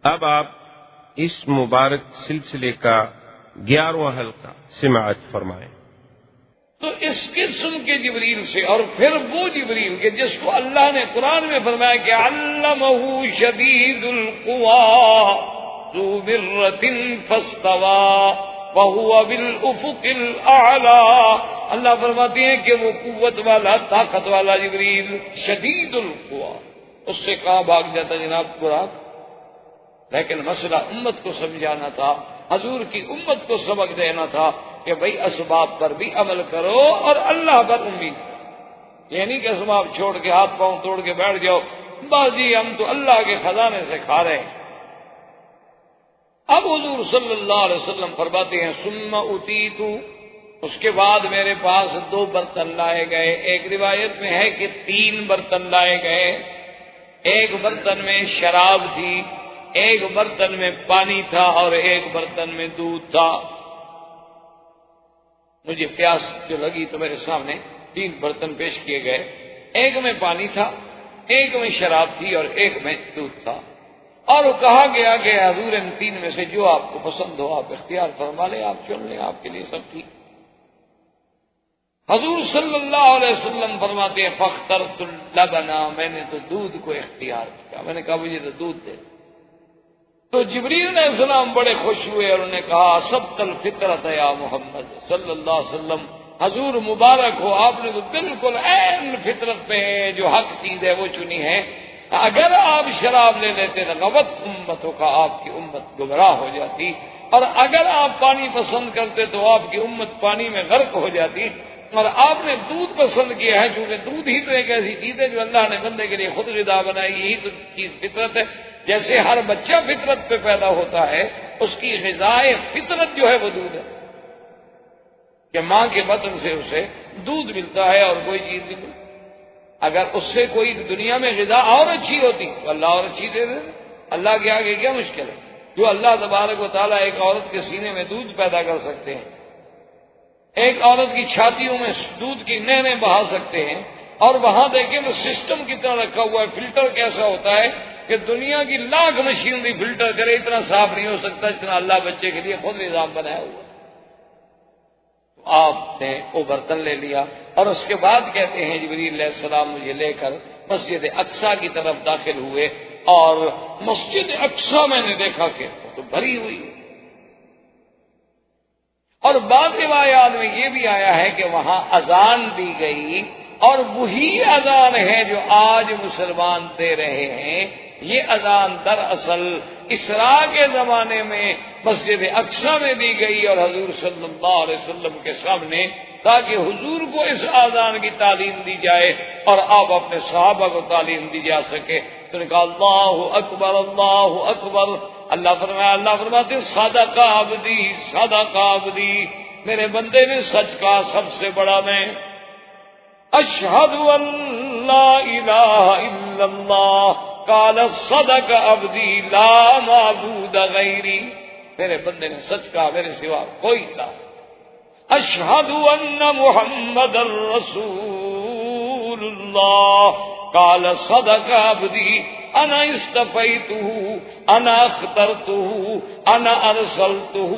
اب آپ اس مبارک سلسلے کا 11واں حلقہ سماعت فرمائیں۔ تو اس قسم کے جبریل سے، اور پھر وہ جبریل کے جس کو اللہ نے قرآن میں فرمایا کہ علمہ شدید القویٰ ذو مرۃ فاستویٰ وہو بالافق الاعلیٰ، اللہ فرماتے ہیں کہ وہ قوت والا، طاقت والا جبریل شدید القویٰ، اس سے کہاں بھاگ جاتا جناب قرآن؟ لیکن مسئلہ امت کو سمجھانا تھا، حضور کی امت کو سبق دینا تھا کہ بھئی اسباب پر بھی عمل کرو اور اللہ پر امید کرو۔ یہ نہیں کہ اسباب چھوڑ کے ہاتھ پاؤں توڑ کے بیٹھ جاؤ، بازی ہم تو اللہ کے خزانے سے کھا رہے ہیں۔ اب حضور صلی اللہ علیہ وسلم فرماتے ہیں ثم اتیت، اس کے بعد میرے پاس 2 برتن لائے گئے، ایک روایت میں ہے کہ 3 برتن لائے گئے، ایک برتن میں شراب تھی، ایک برتن میں پانی تھا اور ایک برتن میں دودھ تھا۔ مجھے پیاس جو لگی تو میرے سامنے 3 برتن پیش کیے گئے، ایک میں پانی تھا، ایک میں شراب تھی اور ایک میں دودھ تھا، اور کہا گیا کہ حضور ان 3 میں سے جو آپ کو پسند ہو آپ اختیار فرما لیں، آپ چن لیں، آپ کے لیے سب ٹھیک۔ حضور صلی اللہ علیہ وسلم فرماتے ہیں فاخترت اللبن، میں نے تو دودھ کو اختیار کیا، میں نے کہا مجھے تو دودھ دے۔ تو جبریل علیہ السلام بڑے خوش ہوئے اور انہوں نے کہا سبت الفطرت یا محمد صلی اللہ علیہ وسلم، حضور مبارک ہو، آپ نے تو بالکل عین فطرت پہ جو حق چیز ہے وہ چنی ہے۔ اگر آپ شراب لے لیتے تو غوت امتوں کا، آپ کی امت گمراہ ہو جاتی، اور اگر آپ پانی پسند کرتے تو آپ کی امت پانی میں غرق ہو جاتی، اور آپ نے دودھ پسند کیا ہے کیونکہ دودھ ہی تو ایک ایسی چیز ہے جو اللہ نے بندے کے لیے خود غذا بنائی، یہی تو چیز فطرت ہے۔ جیسے ہر بچہ فطرت پہ پیدا ہوتا ہے، اس کی غذائے فطرت جو ہے وہ دودھ ہے، کہ ماں کے بطن سے اسے دودھ ملتا ہے اور کوئی چیز نہیں ملتی۔ اگر اس سے کوئی دنیا میں غذا اور اچھی ہوتی تو اللہ اور اچھی دے دے، اللہ کے آگے کیا مشکل ہے؟ جو اللہ تبارک و تعالیٰ ایک عورت کے سینے میں دودھ پیدا کر سکتے ہیں، ایک عورت کی چھاتیوں میں دودھ کی نہریں بہا سکتے ہیں، اور وہاں دیکھیں وہ سسٹم کتنا رکھا ہوا ہے، فلٹر کیسا ہوتا ہے کہ دنیا کی لاکھ مشینری فلٹر کرے اتنا صاف نہیں ہو سکتا جتنا اللہ بچے کے لیے خود نظام بنایا ہوا۔ تو آپ نے وہ برتن لے لیا، اور اس کے بعد کہتے ہیں جبریل علیہ السلام مجھے لے کر مسجد اقصیٰ کی طرف داخل ہوئے، اور مسجد اقصیٰ میں نے دیکھا کہ تو بھری ہوئی، اور بعض روایات میں یہ بھی آیا ہے کہ وہاں اذان دی گئی، اور وہی اذان ہے جو آج مسلمان دے رہے ہیں۔ یہ اذان دراصل اسراء کے زمانے میں مسجد اقصیٰ میں دی گئی اور حضور صلی اللہ علیہ وسلم کے سامنے، تاکہ حضور کو اس اذان کی تعلیم دی جائے اور آپ اپنے صحابہ کو تعلیم دی جا سکے۔ تو نے کہا اللہ اکبر اللہ اکبر، اللہ فرماتے صدق عبدی صدق عبدی، میرے بندے نے سچ کہا، سب سے بڑا میں اشہد ان لا الہ الا اللہ قال صدق عبدی لا معبود غیری، میرے بندے نے سچ کہا، میرے سوا کوئی نہ۔ اشہد ان محمد رسول اللہ قال صدق عبدی انا اصطفیتہ انا اخترتہ انا ارسلتہ،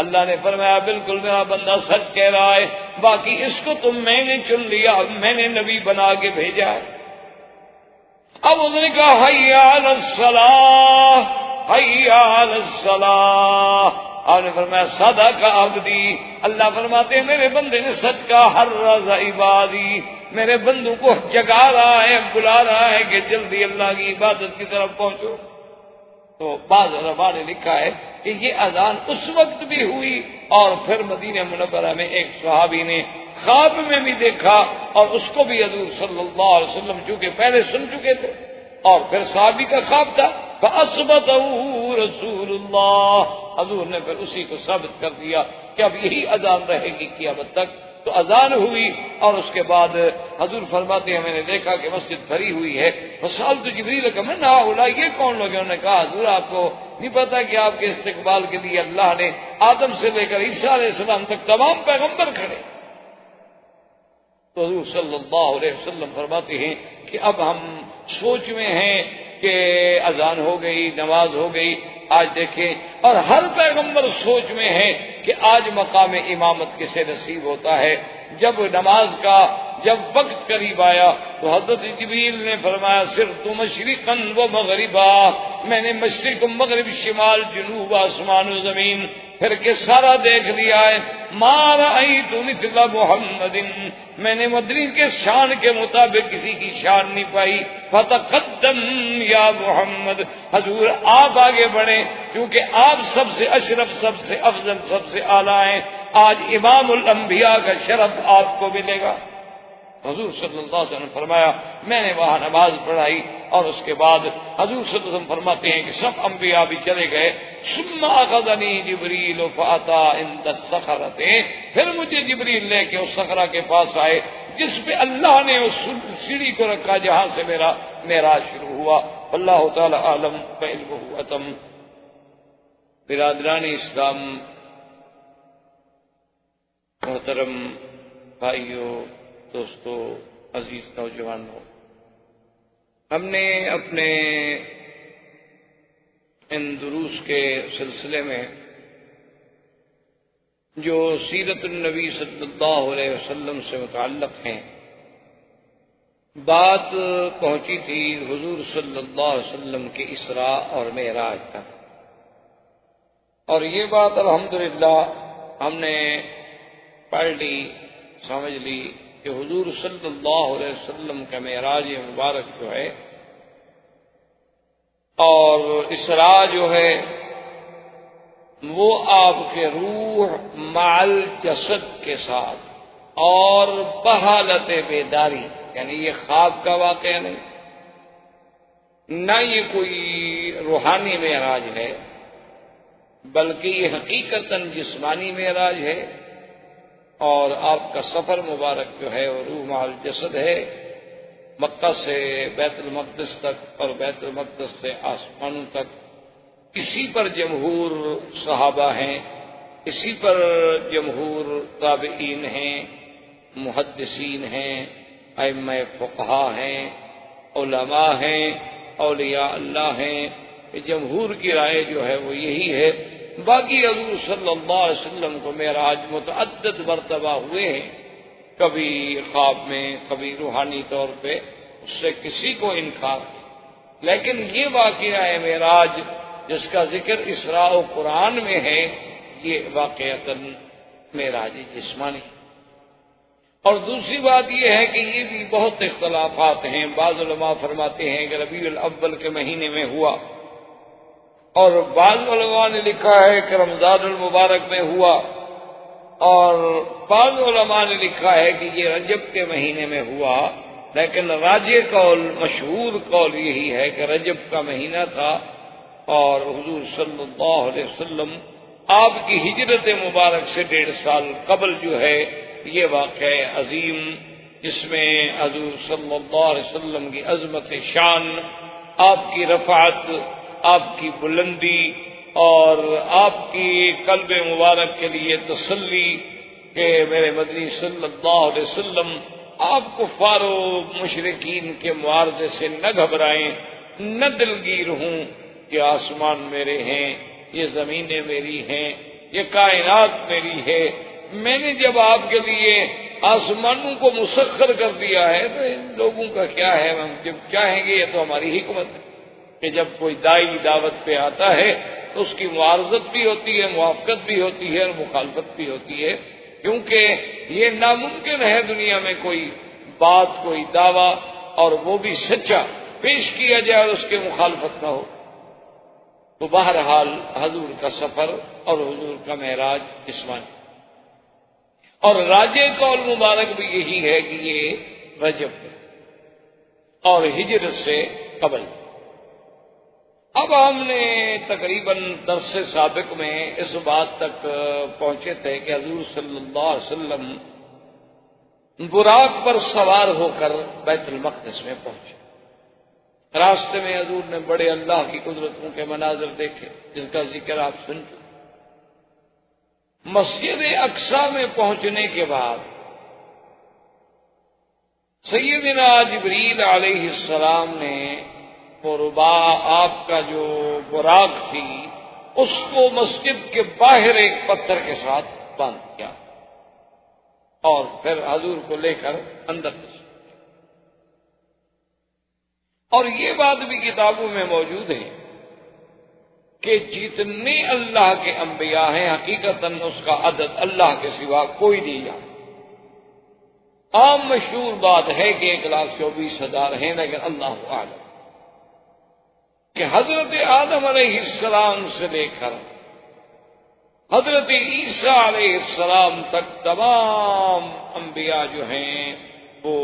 اللہ نے فرمایا بالکل میرا بندہ سچ کہہ رہا ہے، باقی اس کو تو میں نے چن لیا، میں نے نبی بنا کے بھیجا ہے۔ اب اس نے کہا حی علی الصلاۃ حی علی الصلاۃ، آپ نے فرمایا صدق عبدی، اللہ فرماتے ہیں میرے بندے نے سچ کہا، حرز عبادی، میرے بندوں کو جگا رہا ہے، بلا رہا ہے کہ جلدی اللہ کی عبادت کی طرف پہنچو۔ تو بعض علماء نے لکھا ہے کہ یہ اذان اس وقت بھی ہوئی، اور پھر مدینہ منورہ میں ایک صحابی نے خواب میں بھی دیکھا، اور اس کو بھی حضور صلی اللہ علیہ وسلم چونکہ پہلے سن چکے تھے، اور پھر صحابی کا خواب تھا، فَأَثْبَتَهُ رسول اللہ، حضور نے پھر اسی کو ثابت کر دیا کہ اب یہی اذان رہے گی قیامت تک۔ تو اذان ہوئی، اور اس کے بعد حضور فرماتے ہیں میں نے دیکھا کہ مسجد بھری ہوئی ہے، فسألت جبریل کہ من ہؤلاء، یہ کون لوگ ہیں؟ انہوں نے کہا حضور آپ کو نہیں پتا کہ آپ کے استقبال کے لیے اللہ نے آدم سے لے کر عیسیٰ علیہ السلام تک تمام پیغمبر کھڑے۔ تو حضور صلی اللہ علیہ وسلم فرماتے ہیں کہ اب ہم سوچ میں ہیں کہ اذان ہو گئی، نماز ہو گئی. آج دیکھیں، اور ہر پیغمبر سوچ میں ہے کہ آج مقام امامت کسے نصیب ہوتا ہے. جب نماز کا جب وقت قریب آیا تو حضرت جبریل نے فرمایا صرف تو مشرقاً و مغربا، میں نے مشرق و مغرب، شمال جنوب، آسمان و زمین پھر کے سارا دیکھ لیا ہے. ما رأیت مثل محمد، میں نے مدنی کے شان کے مطابق کسی کی شان نہیں پائی. فتقدم یا محمد، حضور آپ آگے بڑھیں کیونکہ آپ سب سے اشرف، سب سے افضل، سب سے اعلیٰ ہیں. آج امام الانبیاء کا شرف آپ کو ملے گا. حضور صلی اللہ علیہ وسلم فرمایا میں نے وہاں نماز پڑھائی، اور اس کے بعد حضور صلی اللہ علیہ وسلم فرماتے ہیں کہ سب انبیاء بھی چلے گئے. ثم اخذنی جبریل فاتا عند الصخرۃ، پھر مجھے جبریل لے کے اس صخرہ کے پاس آئے جس پہ اللہ نے اس سیڑھی کو رکھا جہاں سے میرا معراج شروع ہوا. اللہ تعالی عالم بعلمہ اتم. برادران اسلام، محترم بھائیوں، دوستو، عزیز نوجوانوں، ہم نے اپنے ان دروس کے سلسلے میں جو سیرت النبی صلی اللہ علیہ وسلم سے متعلق ہیں بات پہنچی تھی حضور صلی اللہ علیہ وسلم کے اسراء اور معراج تک، اور یہ بات الحمدللہ ہم نے پڑھ لی، سمجھ لی کہ حضور صلی اللہ علیہ وسلم کا معراج مبارک جو ہے اور اسراء جو ہے وہ آپ کے روح مع جسد کے ساتھ اور بحالت بیداری، یعنی یہ خواب کا واقعہ نہیں، نہ یہ کوئی روحانی معراج ہے، بلکہ یہ حقیقتاً جسمانی معراج ہے. اور آپ کا سفر مبارک جو ہے وہ روح مع الجسد ہے، مکہ سے بیت المقدس تک اور بیت المقدس سے آسمانوں تک. اسی پر جمہور صحابہ ہیں، اسی پر جمہور تابعین ہیں، محدثین ہیں، ائمہ فقہا ہیں، علماء ہیں، اولیاء اللہ ہیں. جمہور کی رائے جو ہے وہ یہی ہے. باقی حضور صلی اللہ علیہ وسلم کو معراج متعدد مرتبہ ہوئے ہیں، کبھی خواب میں، کبھی روحانی طور پہ، اس سے کسی کو انکار نہیں. لیکن یہ واقعہ ہے معراج جس کا ذکر اسراء و قرآن میں ہے، یہ واقعتاً معراج جسمانی. اور دوسری بات یہ ہے کہ یہ بھی بہت اختلافات ہیں. بعض علماء فرماتے ہیں کہ ربیع الاول کے مہینے میں ہوا، اور بعض علماء نے لکھا ہے کہ رمضان المبارک میں ہوا، اور بعض علماء نے لکھا ہے کہ یہ رجب کے مہینے میں ہوا. لیکن راجح قول، مشہور قول یہی ہے کہ رجب کا مہینہ تھا، اور حضور صلی اللہ علیہ وسلم آپ کی ہجرت مبارک سے 1.5 سال قبل جو ہے یہ واقعہ عظیم، جس میں حضور صلی اللہ علیہ وسلم کی عظمت شان، آپ کی رفعت، آپ کی بلندی، اور آپ کی قلب مبارک کے لیے تسلی کہ میرے مدنی صلی اللہ علیہ وسلم آپ کفار و مشرکین کے معارضے سے نہ گھبرائیں، نہ دلگیر ہوں کہ آسمان میرے ہیں، یہ زمینیں میری ہیں، یہ کائنات میری ہے. میں نے جب آپ کے لیے آسمانوں کو مسخر کر دیا ہے تو ان لوگوں کا کیا ہے؟ ہم جب چاہیں گے، یہ تو ہماری حکمت ہے کہ جب کوئی داعی دعوت پہ آتا ہے تو اس کی معارضت بھی ہوتی ہے، موافقت بھی ہوتی ہے اور مخالفت بھی ہوتی ہے، کیونکہ یہ ناممکن ہے دنیا میں کوئی بات، کوئی دعویٰ، اور وہ بھی سچا پیش کیا جائے اور اس کے مخالفت نہ ہو. تو بہرحال حضور کا سفر اور حضور کا معراج جسمانی، اور راجح قول مبارک بھی یہی ہے کہ یہ رجب ہے اور ہجرت سے قبل. اب ہم نے تقریباً درس سابق میں اس بات تک پہنچے تھے کہ حضور صلی اللہ علیہ وسلم براق پر سوار ہو کر بیت المقدس میں پہنچے. راستے میں حضور نے بڑے اللہ کی قدرتوں کے مناظر دیکھے جن کا ذکر آپ سن چکے. مسجد اقصی میں پہنچنے کے بعد سیدنا جبریل علیہ السلام نے وہ ربا آپ کا جو براق تھی اس کو مسجد کے باہر ایک پتھر کے ساتھ باندھ دیا اور پھر حضور کو لے کر اندر تشریف لے۔ اور یہ بات بھی کتابوں میں موجود ہے کہ جتنے اللہ کے انبیاء ہیں حقیقتاً اس کا عدد اللہ کے سوا کوئی نہیں جانتا۔ عام مشہور بات ہے کہ 1,24,000 ہیں، لیکن اللہ اعلم کہ حضرت آدم علیہ السلام سے لے کر حضرت عیسیٰ علیہ السلام تک تمام انبیاء جو ہیں وہ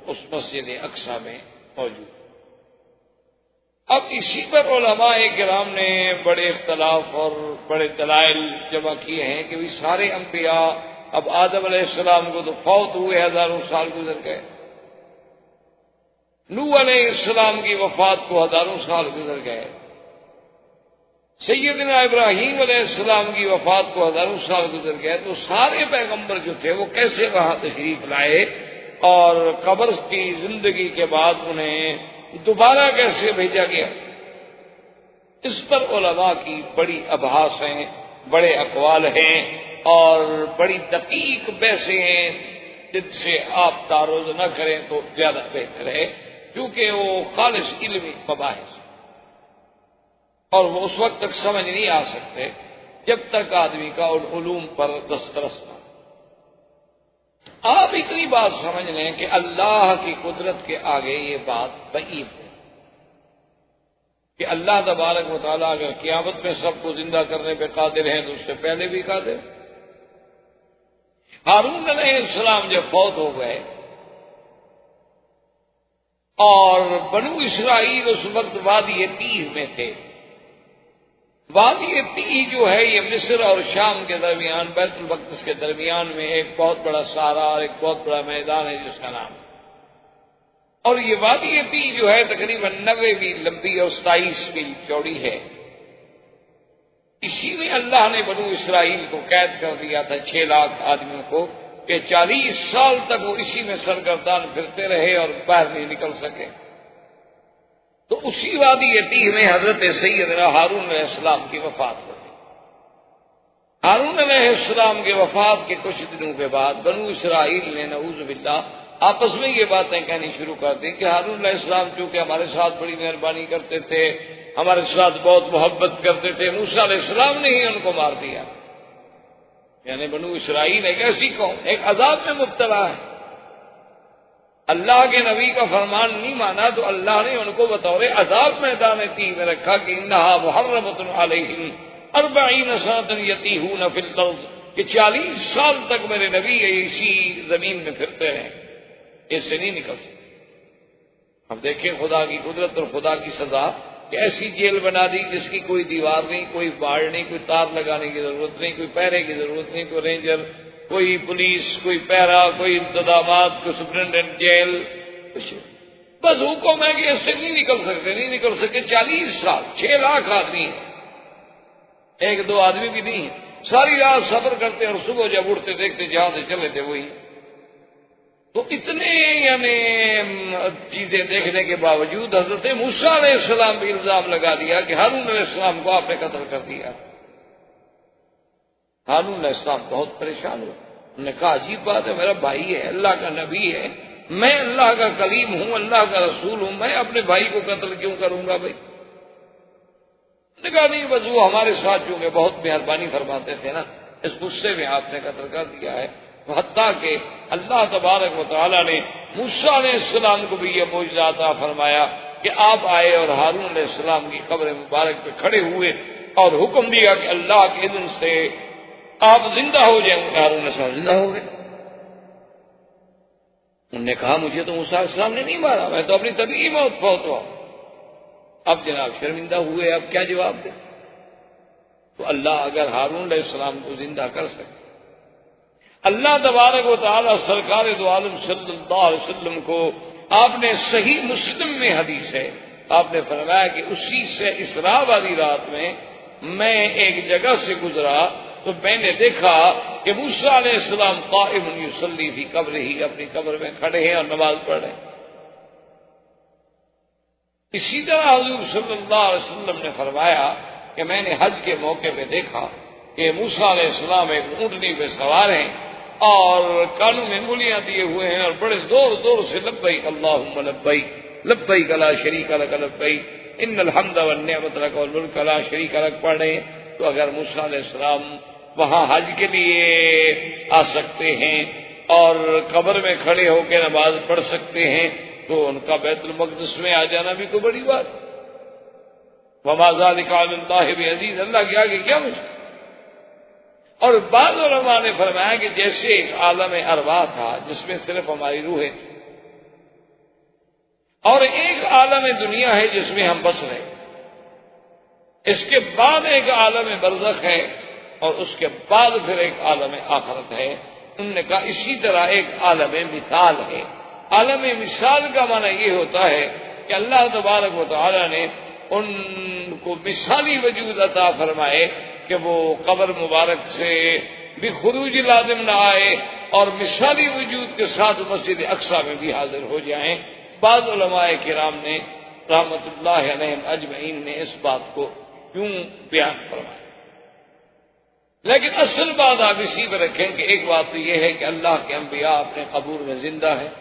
اس مسجد اقصی میں موجود۔ اب اسی پر علماء کرام نے بڑے اختلاف اور بڑے دلائل جمع کیے ہیں کہ بھی سارے انبیاء، اب آدم علیہ السلام کو تو فوت ہوئے، ہزاروں سال گزر گئے، نوح علیہ السلام کی وفات کو ہزاروں سال گزر گئے، سیدنا ابراہیم علیہ السلام کی وفات کو ہزاروں سال گزر گئے، تو سارے پیغمبر جو تھے وہ کیسے وہاں تشریف لائے اور قبر کی زندگی کے بعد انہیں دوبارہ کیسے بھیجا گیا؟ اس پر علماء کی بڑی ابحاث ہیں، بڑے اقوال ہیں اور بڑی دقیق بحثیں ہیں جن سے آپ تعرض نہ کریں تو زیادہ بہتر ہے، کیونکہ وہ خالص علمی مباحث اور وہ اس وقت تک سمجھ نہیں آ سکتے جب تک آدمی کا ان علوم پر دسترس نہ۔ آپ اتنی بات سمجھ لیں کہ اللہ کی قدرت کے آگے یہ بات بعید ہے کہ اللہ تبارک و تعالیٰ اگر قیامت میں سب کو زندہ کرنے پہ قادر ہیں تو اس سے پہلے بھی قادر۔ ہارون علیہ السلام جب فوت ہو گئے اور بنو اسرائیل اس وقت وادی تیہ میں تھے، وادی تیہ جو ہے یہ مصر اور شام کے درمیان، بیت المقدس کے درمیان میں ایک بہت بڑا صحرا اور ایک بہت بڑا میدان ہے جس کا نام، اور یہ وادی تیہ جو ہے تقریباً 90 میل لمبی اور 27 میل چوڑی ہے۔ اسی میں اللہ نے بنو اسرائیل کو قید کر دیا تھا 6 لاکھ آدمیوں کو کہ 40 سال تک وہ اسی میں سرگردان پھرتے رہے اور باہر نہیں نکل سکے۔ تو اسی وادی تیہ میں حضرت سیدنا ہارون علیہ السلام کی وفات ہو گئی۔ ہارون علیہ السلام کے وفات کے کچھ دنوں کے بعد بنو اسرائیل نے نعوذ باللہ آپس میں یہ باتیں کہنی شروع کر دی کہ ہارون علیہ السلام چونکہ ہمارے ساتھ بڑی مہربانی کرتے تھے، ہمارے ساتھ بہت محبت کرتے تھے، موسیٰ علیہ السلام نے ہی ان کو مار دیا۔ یعنی بنو اسرائیل ایک ایسی قوم ایک عذاب میں مبتلا ہے، اللہ کے نبی کا فرمان نہیں مانا تو اللہ نے ان کو بطور عذاب میدان تیہ میں رکھا کہ انہا محرمۃ علیہم 40 سنۃ یتیہون فی الارض، کہ 40 سال تک میرے نبی اسی زمین میں پھرتے رہے، اس سے نہیں نکل سکتے۔ اب دیکھیں خدا کی قدرت اور خدا کی سزا کہ ایسی جیل بنا دی جس کی کوئی دیوار نہیں، کوئی باڑ نہیں، کوئی تار لگانے کی ضرورت نہیں، کوئی پہرے کی ضرورت نہیں، کوئی رینجر، کوئی پولیس، کوئی پیرا، کوئی انتظامات، کوئی سپرنٹینڈنٹ جیل، کچھ بس حکم ہے کہ اس سے نہیں نکل سکتے 40 سال 6 لاکھ آدمی ہیں، 1-2 آدمی بھی نہیں ہے، ساری رات صبر کرتے اور صبح جب اٹھتے دیکھتے جہاں سے چلے تھے وہی۔ تو اتنے یعنی چیزیں دیکھنے کے باوجود حضرت موسیٰ علیہ السلام بھی الزام لگا دیا کہ ہارون علیہ السلام کو آپ نے قتل کر دیا۔ ہارون علیہ السلام بہت پریشان ہوئے، انہوں نے کہا عجیب بات ہے، میرا بھائی ہے، اللہ کا نبی ہے، میں اللہ کا کلیم ہوں، اللہ کا رسول ہوں، میں اپنے بھائی کو قتل کیوں کروں گا بھائی؟ نے کہا نہیں بس وہ ہمارے ساتھ جو کہ بہت مہربانی فرماتے تھے نا، اس غصے میں آپ نے قتل کر دیا ہے۔ حتیٰ کہ اللہ تبارک و تعالیٰ نے موسیٰ علیہ السلام کو بھی یہ معجزہ عطا فرمایا کہ آپ آئے اور ہارون علیہ السلام کی قبر مبارک پہ کھڑے ہوئے اور حکم دیا کہ اللہ کے اذن سے آپ زندہ ہو جائیں گے۔ ہارون علیہ السلام زندہ ہو گئے۔ انہوں نے کہا مجھے تو موسیٰ علیہ السلام نے نہیں مارا، میں تو اپنی طبیعی موت فوت ہوا۔ اب جناب شرمندہ ہوئے، اب کیا جواب دیں؟ تو اللہ اگر ہارون علیہ السلام کو زندہ کر سکے، اللہ تبارک و تعالی سرکار دو عالم صلی اللہ علیہ وسلم کو آپ نے صحیح مسلم میں حدیث ہے، آپ نے فرمایا کہ اسی سے اسراء والی رات میں میں ایک جگہ سے گزرا تو میں نے دیکھا کہ موسیٰ علیہ السلام قائم یصلی فی قبرہ، اپنی قبر میں کھڑے ہیں اور نماز پڑھ رہے ہیں۔ اسی طرح حضور صلی اللہ علیہ وسلم نے فرمایا کہ میں نے حج کے موقع پہ دیکھا کہ موسیٰ علیہ السلام ایک اونٹنی پہ سوار ہیں اور کانوں میں انگلیاں دیے ہوئے ہیں اور بڑے زور زور سے لبیک اللہم لبیک لبیک لا شریک لک لبیک ان الحمد والنعمت لک والملک لا شریک لک پڑھ رہے ہیں۔ تو اگر موسیٰ علیہ السلام وہاں حج کے لیے آ سکتے ہیں اور قبر میں کھڑے ہو کے نماز پڑھ سکتے ہیں تو ان کا بیت المقدس میں آ جانا بھی کوئی بڑی بات۔ وما ذلک علی اللہ بعزیز، اللہ کے آگے کیا مشکل۔ اور بعض علماء نے فرمایا کہ جیسے ایک عالم ارواح تھا جس میں صرف ہماری روحیں تھیں، اور ایک عالم دنیا ہے جس میں ہم بس رہے، اس کے بعد ایک عالم برزخ ہے اور اس کے بعد پھر ایک عالم آخرت ہے۔ انہوں نے کہا اسی طرح ایک عالم مثال ہے۔ عالم مثال کا معنی یہ ہوتا ہے کہ اللہ تبارک و تعالی نے ان کو مثالی وجود عطا فرمائے کہ وہ قبر مبارک سے بھی خروج لازم نہ آئے اور مثالی وجود کے ساتھ مسجد اقصی میں بھی حاضر ہو جائیں۔ بعض علماء کرام نے رحمت اللہ علیہم اجمعین نے اس بات کو یوں بیان فرمایا، لیکن اصل بات آپ اسی پہ رکھیں کہ ایک بات تو یہ ہے کہ اللہ کے انبیاء اپنے قبور میں زندہ ہیں،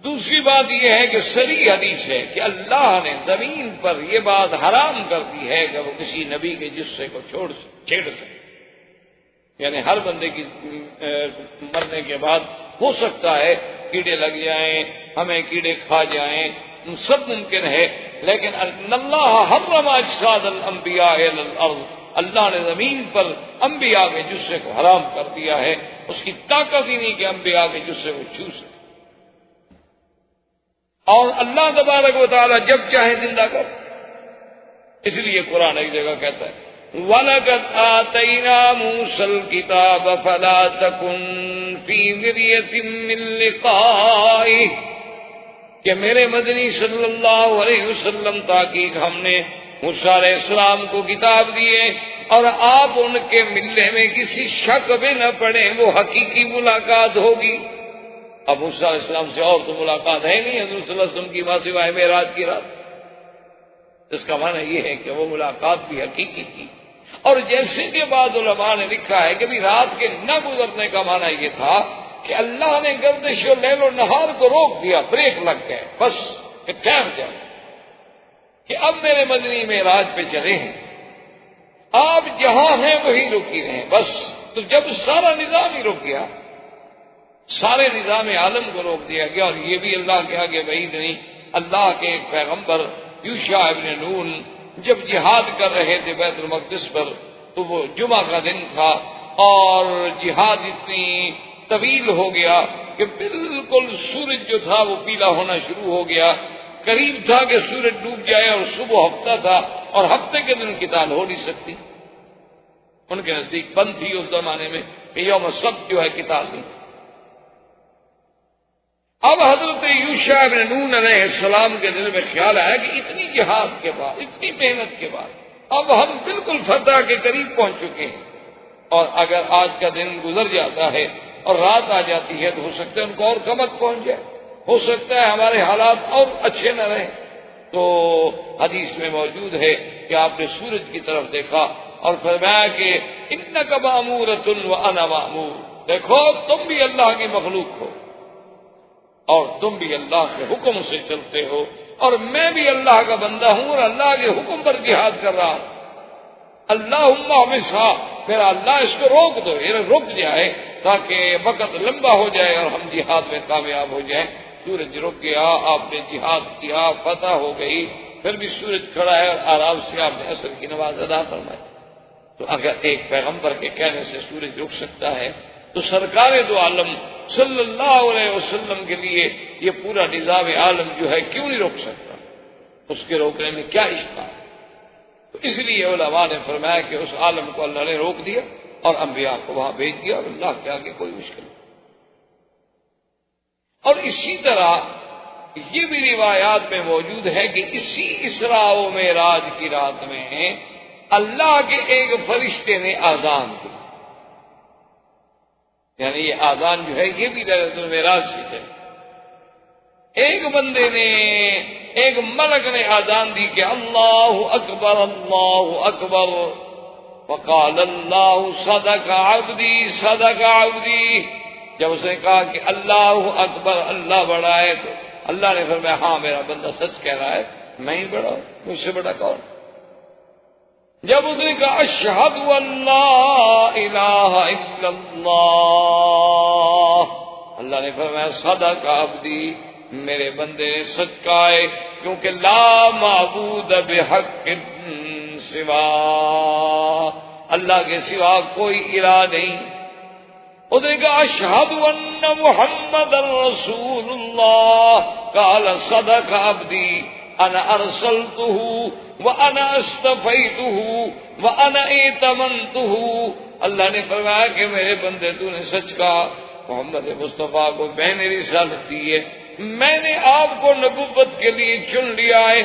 دوسری بات یہ ہے کہ صریح حدیث ہے کہ اللہ نے زمین پر یہ بات حرام کر دی ہے کہ وہ کسی نبی کے جسے کو چھیڑ سکے، یعنی ہر بندے کی مرنے کے بعد ہو سکتا ہے کیڑے لگ جائیں، ہمیں کیڑے کھا جائیں، سب ممکن ہے، لیکن اللہ حرم اجساد الانبیاء علی الارض، اللہ نے زمین پر انبیاء کے جسے کو حرام کر دیا ہے، اس کی طاقت ہی نہیں کہ انبیاء کے جسے کو چھو سکے۔ اور اللہ تبارک و تعالی جب چاہے زندہ کر، اس لیے قرآن ایک جگہ کہتا ہے وَلَقَدْ آتَيْنَا مُوسَى الْكِتَابَ فَلَا تَكُنْ فِي مِرْيَةٍ مِّن لِقَائِهِ، کہ میرے مدنی صلی اللہ علیہ وسلم تحقیق ہم نے موسیٰ علیہ السلام کو کتاب دیے اور آپ ان کے ملنے میں کسی شک میں نہ پڑیں، وہ حقیقی ملاقات ہوگی۔ اب موسیٰ علیہ السلام سے اور تو ملاقات ہے نہیں حضور صلی اللہ علیہ وسلم کی ماں سوائے معراج کی رات، اس کا معنی یہ ہے کہ وہ ملاقات بھی حقیقی تھی۔ اور جیسے کہ بعض علماء نے لکھا ہے کہ بھی رات کے نہ گزرنے کا معنی یہ تھا کہ اللہ نے گردش و لیل و نہار کو روک دیا، بریک لگ گئے، بس ٹھہر جائے کہ اب میرے مدنی معراج پہ چلے ہیں، آپ جہاں ہیں وہی رکی رہیں بس۔ تو جب سارا نظام ہی رک گیا، سارے نظام عالم کو روک دیا گیا، اور یہ بھی اللہ کے آگے بعید نہیں۔ اللہ کے ایک پیغمبر یوشع ابن نون جب جہاد کر رہے تھے بیت المقدس پر، تو وہ جمعہ کا دن تھا اور جہاد اتنی طویل ہو گیا کہ بالکل سورج جو تھا وہ پیلا ہونا شروع ہو گیا، قریب تھا کہ سورج ڈوب جائے، اور صبح ہفتہ تھا اور ہفتے کے دن قتال ہو نہیں سکتی، ان کے نزدیک بند تھی اس زمانے میں کہ یوم السبت جو ہے قتال نہیں۔ اب حضرت یوشع ابن نون علیہ السلام کے دل میں خیال آیا کہ اتنی جہاد کے بعد، اتنی محنت کے بعد اب ہم بالکل فتح کے قریب پہنچ چکے ہیں، اور اگر آج کا دن گزر جاتا ہے اور رات آ جاتی ہے تو ہو سکتا ہے ان کو اور کمک پہنچ جائے، ہو سکتا ہے ہمارے حالات اور اچھے نہ رہیں۔ تو حدیث میں موجود ہے کہ آپ نے سورج کی طرف دیکھا اور فرمایا کہ انک مامورۃ وانا مامور، دیکھو تم بھی اللہ کی مخلوق ہو اور تم بھی اللہ کے حکم سے چلتے ہو، اور میں بھی اللہ کا بندہ ہوں اور اللہ کے حکم پر جہاد کر رہا ہوں۔ اللہم احمسھا، میرا اللہ اس کو روک دو، یہ رک جائے تاکہ وقت لمبا ہو جائے اور ہم جہاد میں کامیاب ہو جائیں۔ سورج رک گیا، آپ نے جہاد کیا، فتح ہو گئی، پھر بھی سورج کھڑا ہے اور آرام سے آپ نے عصر کی نماز ادا فرمائی۔ تو اگر ایک پیغمبر کے کہنے سے سورج رک سکتا ہے تو سرکار دو عالم صلی اللہ علیہ وسلم کے لیے یہ پورا نظام عالم جو ہے کیوں نہیں روک سکتا؟ اس کے روکنے میں کیا اشکال ہے؟ تو اس لیے علماء نے فرمایا کہ اس عالم کو اللہ نے روک دیا اور انبیاء کو وہاں بھیج دیا، اور اللہ کے آگے کوئی مشکل نہیں۔ اور اسی طرح یہ بھی روایات میں موجود ہے کہ اسی اسراء و معراج کی رات میں اللہ کے ایک فرشتے نے آذان دی، یعنی یہ آذان جو ہے یہ بھی لیلۃ المعراج سے ہے ایک بندے نے، ایک ملک نے آذان دی کہ اللہ اکبر اللہ اکبر، وقال اللہ صدق عبدی صدق عبدی۔ جب اس نے کہا کہ اللہ اکبر اللہ بڑا ہے تو اللہ نے فرمایا ہاں میرا بندہ سچ کہہ رہا ہے، میں ہی بڑا ہوں، مجھ سے بڑا کون؟ جب اس نے کہا اشہد ان لا الہ الا اللہ، اللہ نے فرمایا صدق عبدی، میرے بندے نے سچ کہا ہے، کیونکہ لا معبود بحق سوا، اللہ کے سوا کوئی الہ نہیں۔ اس نے کہا اشہد ان محمد رسول اللہ، قال صدق عبدی انا ارسلته وانا اصطفیته وانا ائتمنته۔ اللہ نے فرمایا کہ میرے بندے تو نے سچ کہا، محمد مصطفیٰ کو میں نے رسالت دی ہے، میں نے آپ کو نبوت کے لیے چن لیا ہے،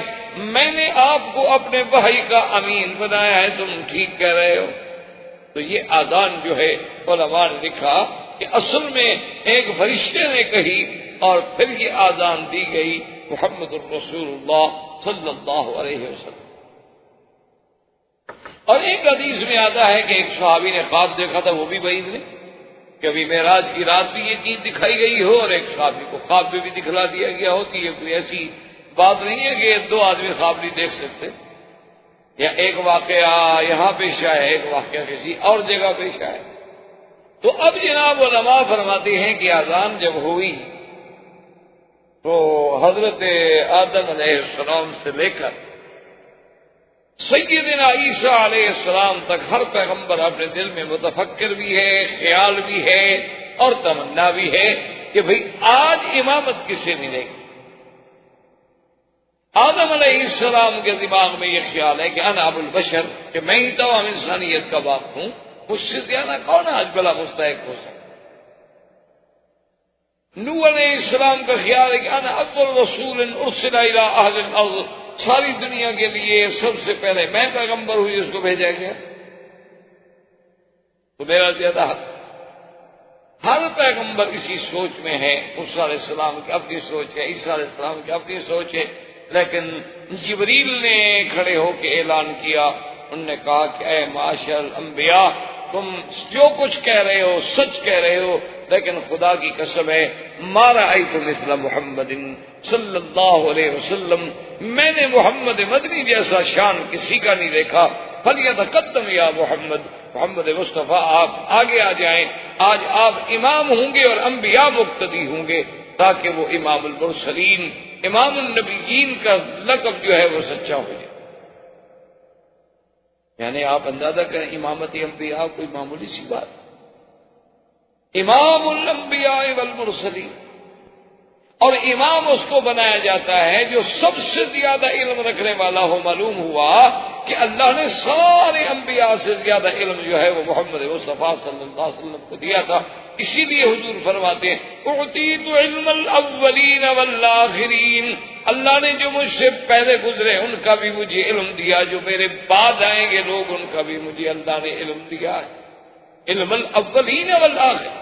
میں نے آپ کو اپنے وحی کا امین بنایا ہے، تم ٹھیک کہہ رہے ہو۔ تو یہ آذان جو ہے علماء نے لکھا کہ اصل میں ایک فرشتے نے کہی اور پھر یہ آذان دی گئی محمد الرسول اللہ صلی اللہ علیہ وسلم۔ اور ایک حدیث میں آتا ہے کہ ایک صحابی نے خواب دیکھا تھا، وہ بھی بعید نہیں، کہ ابھی معراج کی رات بھی یہ چیز دکھائی گئی ہو اور ایک صحابی کو خواب میں بھی دکھلا دیا گیا ہو، کہ یہ کوئی ایسی بات نہیں ہے کہ دو آدمی خواب نہیں دیکھ سکتے، یا ایک واقعہ یہاں پیش آئے، ایک واقعہ کسی اور جگہ پیش آئے۔ تو اب جناب علماء فرماتے ہیں کہ آذان جب ہوئی تو حضرت آدم علیہ السلام سے لے کر سیدنا عیسیٰ علیہ السلام تک ہر پیغمبر اپنے دل میں متفکر بھی ہے، خیال بھی ہے اور تمنا بھی ہے کہ بھئی آج امامت کسے ملے گی۔ آدم علیہ السلام کے دماغ میں یہ خیال ہے کہ انا ابو البشر، کہ میں ہی تمام انسانیت کا باپ ہوں، مجھ سے زیادہ کون آج بلا مستحق ہو سکتا۔ نوح علیہ السلام کا خیال ہے کہ انا اول رسول ارسل الی اہل الارض، ساری دنیا کے لیے سب سے پہلے میں پیغمبر ہوئی اس کو بھیجا گیا، تو میرا زیادہ حق۔ ہر پیغمبر اسی سوچ میں ہے، موسیٰ علیہ السلام کی اپنی سوچ ہے، عیسیٰ علیہ السلام کی اپنی سوچ ہے، لیکن جبریل نے کھڑے ہو کے اعلان کیا، انہوں نے کہا کہ اے معاشر الانبیاء، تم جو کچھ کہہ رہے ہو سچ کہہ رہے ہو، لیکن خدا کی قسم ہے ما رأیت مثل محمد صلی اللہ علیہ وسلم، میں نے محمد مدنی جیسا شان کسی کا نہیں دیکھا۔ فلیتقدم یا محمد، محمد مصطفیٰ آپ آگے آ جائیں، آج آپ امام ہوں گے اور انبیاء مقتدی ہوں گے، تاکہ وہ امام المرسلین، امام النبیین کا لقب جو ہے وہ سچا ہو جائے۔ یعنی آپ اندازہ کریں امامت انبیاء کوئی معمولی سی بات، امام الانبیاء والمرسلین، اور امام اس کو بنایا جاتا ہے جو سب سے زیادہ علم رکھنے والا ہو۔ معلوم ہوا کہ اللہ نے سارے انبیاء سے زیادہ علم جو ہے وہ محمد مصطفیٰ صلی اللہ علیہ وسلم کو دیا تھا۔ اسی لیے حضور فرماتے ہیں اعطیت علم الاولین والآخرین، اللہ نے جو مجھ سے پہلے گزرے ان کا بھی مجھے علم دیا، جو میرے بعد آئیں گے لوگ ان کا بھی مجھے اللہ نے علم دیا ہے، علم الاولین والآخرین۔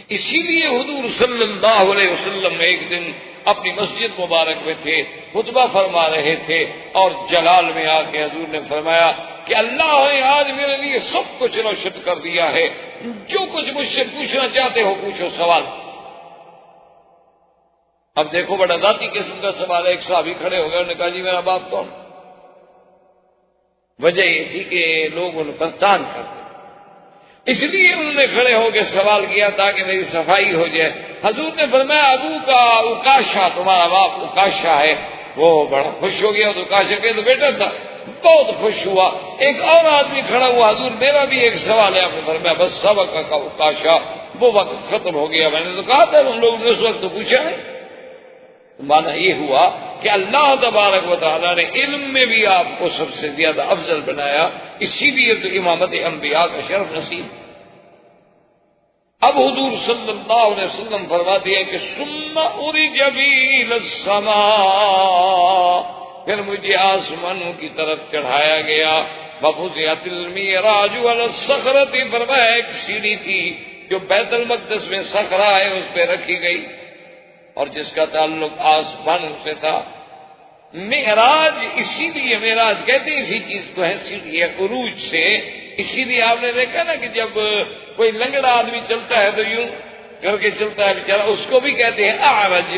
اسی لیے حضور صلی اللہ علیہ وسلم ایک دن اپنی مسجد مبارک میں تھے، خطبہ فرما رہے تھے، اور جلال میں آ کے حضور نے فرمایا کہ اللہ نے آج میرے لیے سب کچھ روشن کر دیا ہے، جو کچھ مجھ سے پوچھنا چاہتے ہو پوچھو سوال۔ اب دیکھو بڑا ذاتی قسم کا سوال ہے، ایک صحابی کھڑے ہو گئے، انہوں نے کہا جی میرا باپ کون؟ وجہ یہ تھی کہ لوگ ان پر تان کرتے، اس لیے انہوں نے کھڑے ہو کے سوال کیا تاکہ میری صفائی ہو جائے۔ حضور نے فرمایا ابو کا اکاشا، تمہارا باپ اکاشا ہے۔ وہ بڑا خوش ہو گیا، تو اکاشا کے تو بیٹا تھا، بہت خوش ہوا۔ ایک اور آدمی کھڑا ہوا، حضور میرا بھی ایک سوال ہے۔ آپ نے فرمایا بس سبق کا اکاشا، وہ وقت ختم ہو گیا۔ میں نے تو کہا تھا ان لوگوں نے اس وقت تو پوچھا نہیں۔ مانا یہ ہوا کہ اللہ تبارک و تعالیٰ نے علم میں بھی آپ کو سب سے زیادہ افضل بنایا، اسی لیے تو امامت انبیاء کا شرف نصیب۔ اب حضور صلی اللہ علیہ وسلم فرماتے ہیں کہ ثم عرج بی الی السماء، پھر مجھے آسمانوں کی طرف چڑھایا گیا۔ وَبُذِّعَتِ الْمِعْرَاجُ عَلَى الصَّخْرَةِ، فرمایا ایک سیڑھی تھی جو بیت المقدس میں صخرہ ہے اس پہ رکھی گئی۔ اور جس کا تعلق آسمانوں سے تھا۔ معراج اسی لیے معراج کہتے ہیں اسی چیز کو ہے، سیڑھی عروج سے۔ اسی لیے آپ نے دیکھا نا کہ جب کوئی لنگڑا آدمی چلتا ہے تو یوں کر کے چلتا ہے بیچارہ، اس کو بھی کہتے ہیں اعرج۔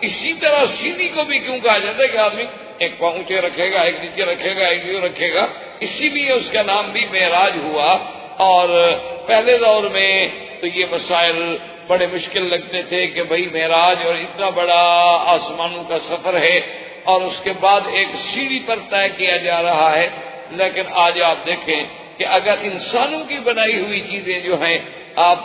اسی طرح سیڑھی کو بھی کیوں کہا جاتا ہے کہ آدمی ایک پاؤں اونچے رکھے گا، ایک نیچے رکھے گا، ایک یوں رکھے گا، اسی لیے اس کا نام بھی معراج ہوا۔ اور پہلے دور میں تو یہ مسائل بڑے مشکل لگتے تھے کہ بھئی معراج اور اتنا بڑا آسمانوں کا سفر ہے اور اس کے بعد ایک سیڑھی پر طے کیا جا رہا ہے۔ لیکن آج آپ دیکھیں کہ اگر انسانوں کی بنائی ہوئی چیزیں جو ہیں، آپ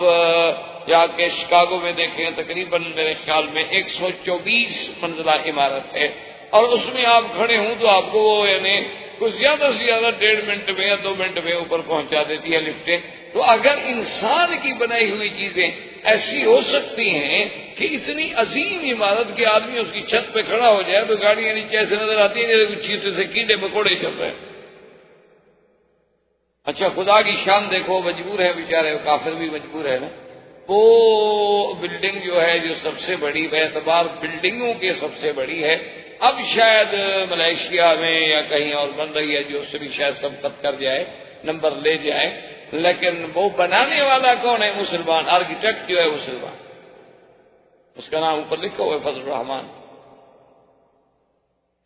جا کے شکاگو میں دیکھیں، تقریباً میرے خیال میں 124 منزلہ عمارت ہے، اور اس میں آپ کھڑے ہوں تو آپ کو وہ یعنی کچھ زیادہ سے زیادہ 1.5 منٹ میں یا 2 منٹ میں اوپر پہنچا دیتی ہے لفٹیں۔ تو اگر انسان کی بنائی ہوئی چیزیں ایسی ہو سکتی ہیں کہ اتنی عظیم عمارت کے آدمی اس کی چھت پہ کھڑا ہو جائے تو گاڑیاں نیچے ایسے نظر آتی ہیں جیسے کچھ چیزیں سے کیڑے مکوڑے چل رہے ہیں۔ اچھا خدا کی شان دیکھو، مجبور ہے بیچارے، کافر بھی مجبور ہے نا۔ وہ بلڈنگ جو ہے جو سب سے بڑی، بے اعتبار بلڈنگوں کے سب سے بڑی ہے، اب شاید ملیشیا میں یا کہیں اور بن رہی ہے جو اس سے بھی شاید سبقت کر جائے، نمبر لے جائے، لیکن وہ بنانے والا کون ہے؟ مسلمان، آرکیٹیکٹ جو ہے مسلمان، اس کا نام اوپر لکھا ہوا ہے فضل الرحمان۔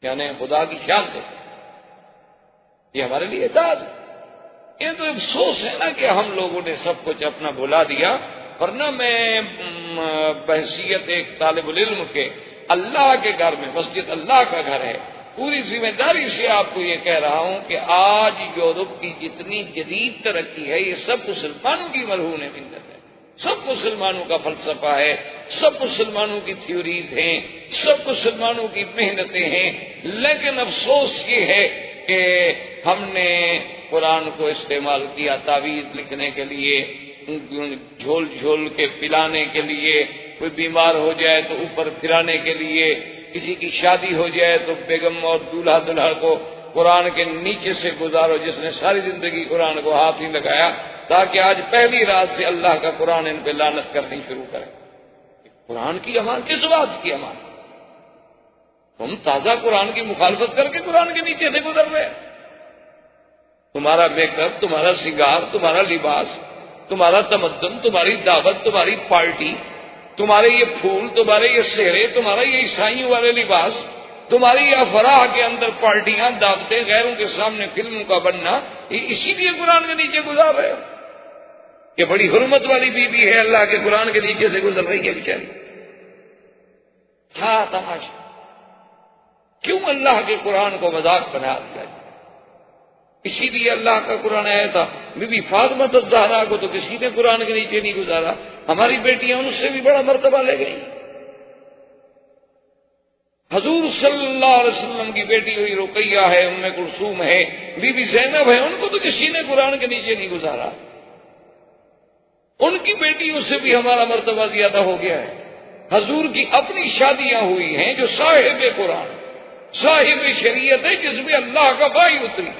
یعنی خدا کی شان دیکھو، یہ ہمارے لیے اعزاز ہے۔ یہ تو افسوس ہے نا کہ ہم لوگوں نے سب کچھ اپنا بھلا دیا، ورنہ میں بحیثیت ایک طالب العلم کے اللہ کے گھر میں، مسجد اللہ کا گھر ہے، پوری ذمہ داری سے آپ کو یہ کہہ رہا ہوں کہ آج یورپ کی جتنی جدید ترقی ہے یہ سب مسلمانوں کی مرہون منت ہے، سب مسلمانوں کا فلسفہ ہے، سب مسلمانوں کی تھیوریز ہیں، سب مسلمانوں کی محنتیں ہیں۔ لیکن افسوس یہ ہے کہ ہم نے قرآن کو استعمال کیا تعویذ لکھنے کے لیے، جھول جھول کے پلانے کے لیے، کوئی بیمار ہو جائے تو اوپر پھرانے کے لیے، کسی کی شادی ہو جائے تو بیگم اور دولہا دلہا کو قرآن کے نیچے سے گزارو، جس نے ساری زندگی قرآن کو ہاتھ ہی لگایا تاکہ آج پہلی رات سے اللہ کا قرآن ان پہ لعنت کرنی شروع کرے۔ قرآن کی امان کس بات کی امان؟ تم تازہ قرآن کی مخالفت کر کے قرآن کے نیچے سے گزر رہے، تمہارا میک اپ، تمہارا سنگار، تمہارا لباس، تمہارا تمدن، تمہاری دعوت، تمہاری پارٹی، تمہارے یہ پھول، تمہارے یہ سہرے، تمہارا یہ عیسائیوں والے لباس، تمہاری یہ افراح کے اندر پارٹیاں، دعوتیں، غیروں کے سامنے فلموں کا بننا، یہ اسی لیے قرآن کے نیچے گزار رہے ہو کہ بڑی حرمت والی بیوی ہے، اللہ کے قرآن کے نیچے سے گزر رہی ہے بیچاری۔ کیا تماشا! کیوں اللہ کے قرآن کو مذاق بنا دیا؟ اسی لیے اللہ کا قرآن آیا تھا، بی بی فاطمہ الزہرا کو تو کسی نے قرآن کے نیچے نہیں گزارا، ہماری بیٹیاں ان سے بھی بڑا مرتبہ لے گئی۔ حضور صلی اللہ علیہ وسلم کی بیٹی ہوئی رقیہ ہے، ام کلثوم ہے، بی بی زینب ہے، ان کو تو کسی نے قرآن کے نیچے نہیں گزارا، ان کی بیٹیوں سے بھی ہمارا مرتبہ زیادہ ہو گیا ہے۔ حضور کی اپنی شادیاں ہوئی ہیں جو صاحب قرآن، صاحب شریعت ہے، جس میں اللہ کا وحی اتری۔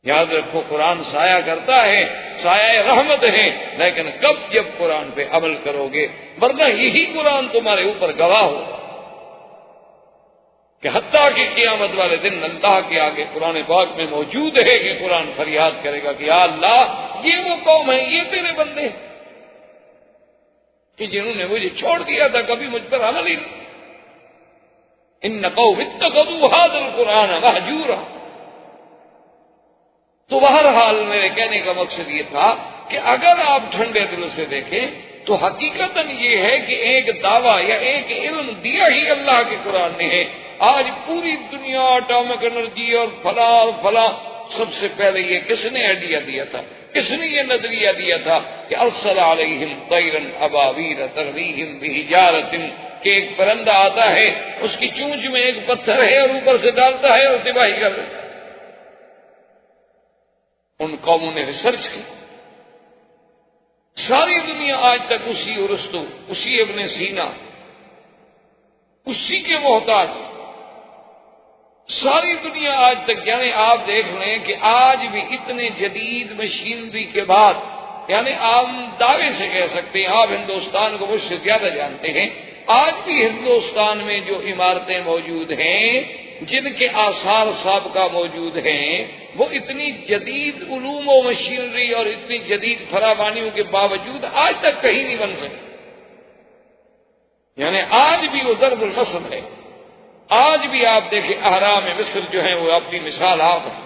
یاد رکھو قرآن سایہ کرتا ہے، سایہ رحمت ہے، لیکن کب؟ جب قرآن پہ عمل کرو گے، ورنہ یہی قرآن تمہارے اوپر گواہ ہوگا کہ حتیٰ کہ قیامت والے دن اللہ کے آگے قرآن پاک میں موجود ہے کہ قرآن فریاد کرے گا کہ یا اللہ، یہ وہ قوم ہے، یہ تیرے بندے ہیں کہ جنہوں نے مجھے چھوڑ دیا تھا، کبھی مجھ پر عمل ہی نہیں۔ ان قوم اتخذوا هذا القرآن مہجورا۔ تو بہرحال میرے کہنے کا مقصد یہ تھا کہ اگر آپ ٹھنڈے دل سے دیکھیں تو حقیقتاً یہ ہے کہ ایک دعویٰ یا ایک علم دیا ہی اللہ کے قرآن نے ہے۔ آج پوری دنیا اٹامک انرجی اور فلاں اور فلاں، سب سے پہلے یہ کس نے آئیڈیا دیا تھا؟ کس نے یہ نظریہ دیا تھا کہ ارسل علیہم طیرا ابابیل ترمیہم بحجارۃ، کہ ایک پرندہ آتا ہے، اس کی چونچ میں ایک پتھر ہے اور اوپر سے ڈالتا ہے اور تباہی کر دیتا ہے۔ ان قوموں نے ریسرچ کی، ساری دنیا آج تک اسی ارسطو، اسی ابن سینا، اسی کے محتاج، ساری دنیا آج تک۔ یعنی آپ دیکھ لیں کہ آج بھی اتنے جدید مشینری کے بعد یعنی آپ دعوے سے کہہ سکتے ہیں، آپ ہندوستان کو مجھ سے زیادہ جانتے ہیں، آج بھی ہندوستان میں جو عمارتیں موجود ہیں جن کے آثار سابقہ موجود ہیں وہ اتنی جدید علوم و مشینری اور اتنی جدید فراوانیوں کے باوجود آج تک کہیں نہیں بن سکی، یعنی آج بھی وہ ضرب المثل ہے۔ آج بھی آپ دیکھیں اہرام مصر جو ہیں وہ اپنی مثال آپ ہیں۔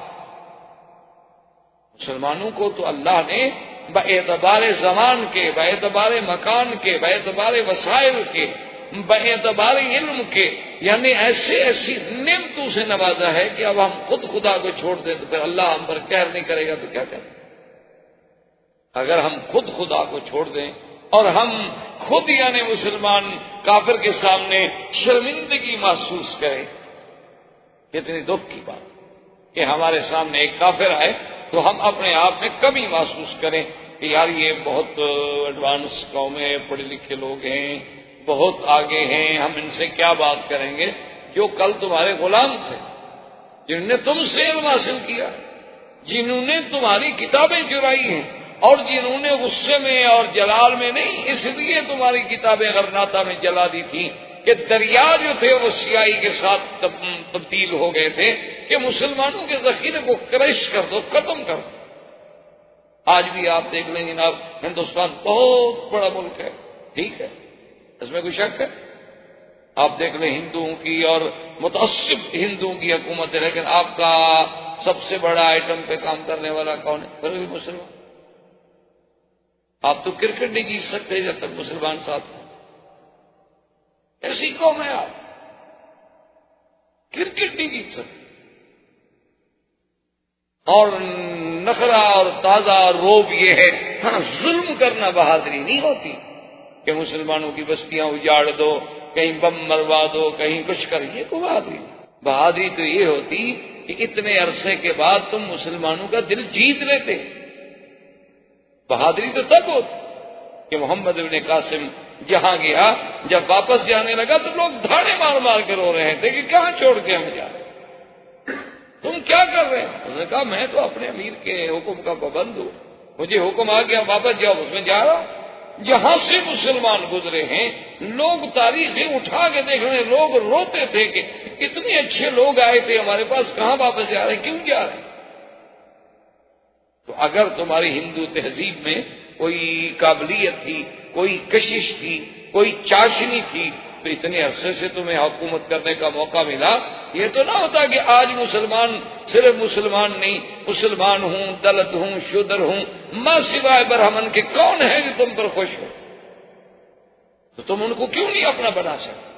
مسلمانوں کو تو اللہ نے باعتبار زمان کے، باعتبار مکان کے، باعتبار وسائل کے، باعتبار علم کے، یعنی ایسی نعمتوں سے نوازا ہے کہ اب ہم خود خدا کو چھوڑ دیں تو پھر اللہ ہم پر قہر نہیں کرے گا تو کیا کریں؟ اگر ہم خود خدا کو چھوڑ دیں اور ہم خود یعنی مسلمان کافر کے سامنے شرمندگی محسوس کریں، کتنی دکھ کی بات کہ ہمارے سامنے ایک کافر آئے تو ہم اپنے آپ میں کمی محسوس کریں کہ یار یہ بہت ایڈوانس قوم ہے، پڑھے لکھے لوگ ہیں، بہت آگے ہیں، ہم ان سے کیا بات کریں گے جو کل تمہارے غلام تھے، جنہوں نے تم سے علم حاصل کیا، جنہوں نے تمہاری کتابیں چرائی ہیں، اور جنہوں نے غصے میں اور جلال میں نہیں، اس لیے تمہاری کتابیں غرناطہ میں جلا دی تھی کہ دریا جو تھے وہ سیاہی کے ساتھ تبدیل ہو گئے تھے کہ مسلمانوں کے ذخیرے کو کرش کر دو، ختم کر دو۔ آج بھی آپ دیکھ لیں جناب، ہندوستان بہت بڑا ملک ہے، ٹھیک ہے، اس میں کوئی شک ہے؟ آپ دیکھ لیں ہندوؤں کی اور متعصب ہندوؤں کی حکومت ہے، لیکن آپ کا سب سے بڑا آئٹم پہ کام کرنے والا کون ہے؟ پھر بھی مسلمان۔ آپ تو کرکٹ نہیں جیت سکتے جب تک مسلمان ساتھ ہوں، ایسی قوم ہے آپ، کرکٹ نہیں جیت سکتے۔ اور نخرہ اور تازہ روب یہ ہے، ہاں ظلم کرنا بہادری نہیں ہوتی کہ مسلمانوں کی بستیاں اجاڑ دو، کہیں بم مروا دو، کہیں کچھ کر، یہ تو بہادری۔ بہادری تو یہ ہوتی کہ اتنے عرصے کے بعد تم مسلمانوں کا دل جیت لیتے۔ بہادری تو تب ہوتی کہ محمد ابن قاسم جہاں گیا، جب واپس جانے لگا تو لوگ دھاڑے مار مار کے رو رہے تھے کہ کہاں چھوڑ کے ہم جا رہے ہیں، تم کیا کر رہے ہیں؟ انہوں نے کہا میں تو اپنے امیر کے حکم کا پابند ہوں، مجھے حکم آ گیا واپس جاؤ، اس میں جا رہا ہوں۔ جہاں سے مسلمان گزرے ہیں لوگ تاریخیں اٹھا کے دیکھ رہے ہیں، لوگ روتے تھے کہ اتنے اچھے لوگ آئے تھے ہمارے پاس، کہاں واپس جا رہے ہیں، کیوں جا رہے ہیں؟ تو اگر تمہاری ہندو تہذیب میں کوئی قابلیت تھی، کوئی کشش تھی، کوئی چاشنی تھی تو اتنے عرصے سے تمہیں حکومت کرنے کا موقع ملا۔ یہ تو نہ ہوتا کہ آج مسلمان صرف مسلمان نہیں، مسلمان ہوں، دلت ہوں، شودر ہوں، ماں سوائے برہمن کے کون ہے جو تم پر خوش ہو؟ تو تم ان کو کیوں نہیں اپنا بنا سکتے؟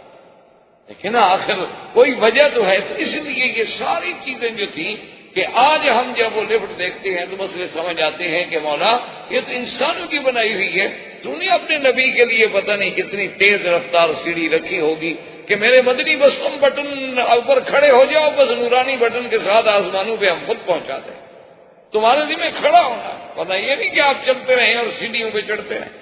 لیکن آخر کوئی وجہ تو ہے، تو اس لیے یہ ساری چیزیں جو تھیں کہ آج ہم جب وہ لفٹ دیکھتے ہیں تو مسئلے سمجھ آتے ہیں کہ مولا یہ تو انسانوں کی بنائی ہوئی ہے، تو نے اپنے نبی کے لیے پتہ نہیں کتنی تیز رفتار سیڑھی رکھی ہوگی کہ میرے مدنی بس تم بٹن اوپر کھڑے ہو جاؤ، بس نورانی بٹن کے ساتھ آسمانوں پہ ہم خود پہنچا دیں، تمہارے ذمہ کھڑا ہونا، ورنہ یہ نہیں کہ آپ چلتے رہیں اور سیڑھیوں پہ چڑھتے رہیں۔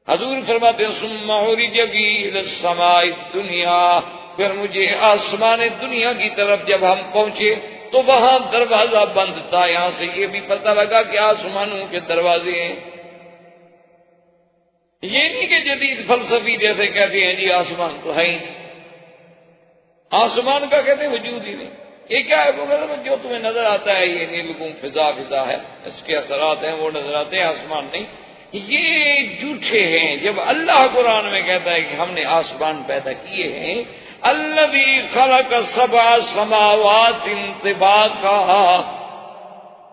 حضور فرماتے ہیں ثم عرج بی الی السماء الدنیا، پھر مجھے آسمان دنیا کی طرف جب ہم پہنچے تو وہاں دروازہ بند تھا، یہاں سے یہ بھی پتہ لگا کہ آسمانوں کے دروازے ہیں۔ یہ نہیں کہ جدید فلسفی جیسے کہتے ہیں جی آسمان تو ہے ہی، آسمان کا کہتے ہیں وجود ہی نہیں، یہ کیا ہے؟ وہ کہتے ہیں جو تمہیں نظر آتا ہے یہ نیلگوں فضا ہے، اس کے اثرات ہیں وہ نظر آتے ہیں، آسمان نہیں۔ یہ جھوٹے ہیں۔ جب اللہ قرآن میں کہتا ہے کہ ہم نے آسمان پیدا کیے ہیں، الذی خلق سبع سماوات طباقا،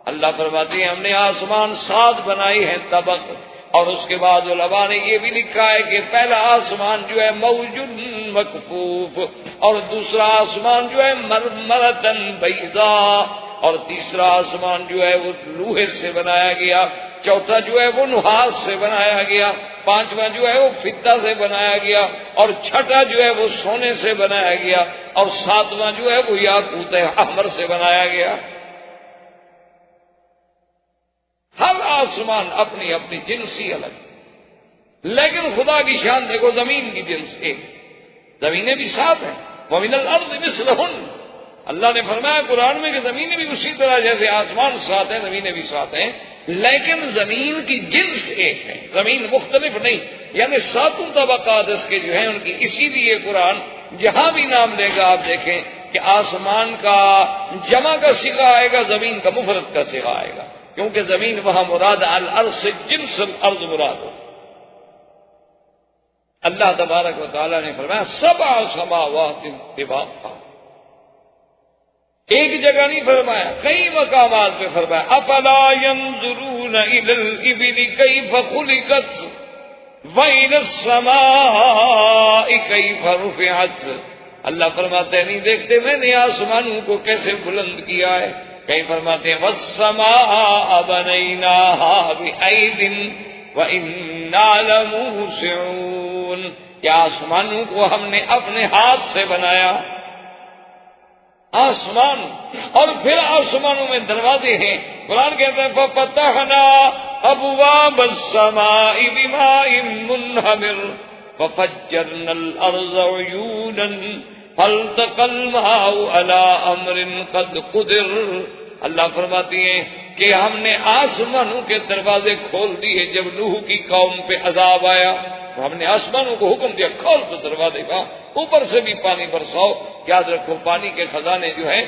اللہ فرماتے ہیں ہم نے آسمان 7 بنائی ہیں طبق، اور اس کے بعد علماء نے یہ بھی لکھا ہے کہ پہلا آسمان جو ہے موجن مکفوف، اور دوسرا آسمان جو ہے مرمرتن بیضاء، اور تیسرا آسمان جو ہے وہ لوہے سے بنایا گیا، چوتھا جو ہے وہ نحاس سے بنایا گیا، پانچواں جو ہے وہ فضہ سے بنایا گیا، اور چھٹا جو ہے وہ سونے سے بنایا گیا، اور ساتواں جو ہے وہ یاقوت احمر سے بنایا گیا۔ ہر آسمان اپنی اپنی جنسی الگ، لیکن خدا کی شان دیکھو، زمین کی جنس ایک، زمینیں بھی 7 ہیں، وَمِنَ الْأَرْضِ مِثْلُهُنَّ، اللہ نے فرمایا قرآن میں کہ زمینیں بھی اسی طرح جیسے آسمان ساتھ ہیں زمینیں بھی ساتھ ہیں، لیکن زمین کی جنس ایک ہے، زمین مختلف نہیں، یعنی ساتوں طبقات اس کے جو ہیں ان کی، اسی لیے قرآن جہاں بھی نام لے گا آپ دیکھیں کہ آسمان کا جمع کا صیغہ آئے گا، زمین کا مفرد کا صیغہ آئے گا، کیونکہ زمین وہاں مراد الارض سے جنس الارض مراد ہو۔ اللہ تبارک و تعالیٰ نے فرمایا سبع سماوات طباقا، ایک جگہ نہیں فرمایا، کئی مقامات پہ فرمایا افلا ينظرون الى الابل كيف خلقت والى السماء كيف رفعت۔ اللہ فرماتے ہیں نہیں دیکھتے میں نے آسمانوں کو کیسے بلند کیا ہے، کہیں فرماتے ہیں والسماء بنيناها بأيد وإنا لموسعون، کہ آسمانوں کو ہم نے اپنے ہاتھ سے بنایا، آسمان، اور پھر آسمانوں میں دروازے ہیں۔ قرآن کہتا ہے فَفَتَحْنَا أَبْوَابَ السَّمَاءِ بِمَاءٍ مُنْهَمِرٍ وَفَجَّرْنَا الْأَرْضَ عُيُونًا فَالْتَقَى الْمَاءُ عَلَىٰ أَمْرٍ قَدْ قُدِرَ۔ اللہ فرماتی ہیں کہ ہم نے آسمانوں کے دروازے کھول دیے جب نوح کی قوم پہ عذاب آیا، تو ہم نے آسمانوں کو حکم دیا کھول دو دروازے کا، اوپر سے بھی پانی برساؤ۔ یاد رکھو پانی کے خزانے جو ہیں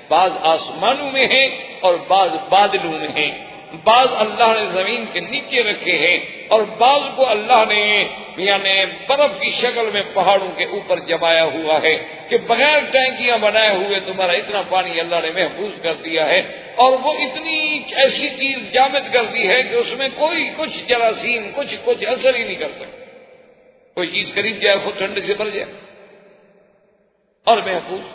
بعض آسمانوں میں ہیں اور بعض بادلوں میں ہیں، بعض اللہ نے زمین کے نیچے رکھے ہیں اور بعض کو اللہ نے یعنی برف کی شکل میں پہاڑوں کے اوپر جمایا ہوا ہے کہ بغیر ٹینکیاں بنائے ہوئے تمہارا اتنا پانی اللہ نے محفوظ کر دیا ہے، اور وہ اتنی ایسی چیز جامد کر دی ہے کہ اس میں کوئی کچھ جراثیم کچھ اثر ہی نہیں کر سکتا، کوئی چیز قریب جائے خود ٹھنڈے سے بھر جائے اور محفوظ۔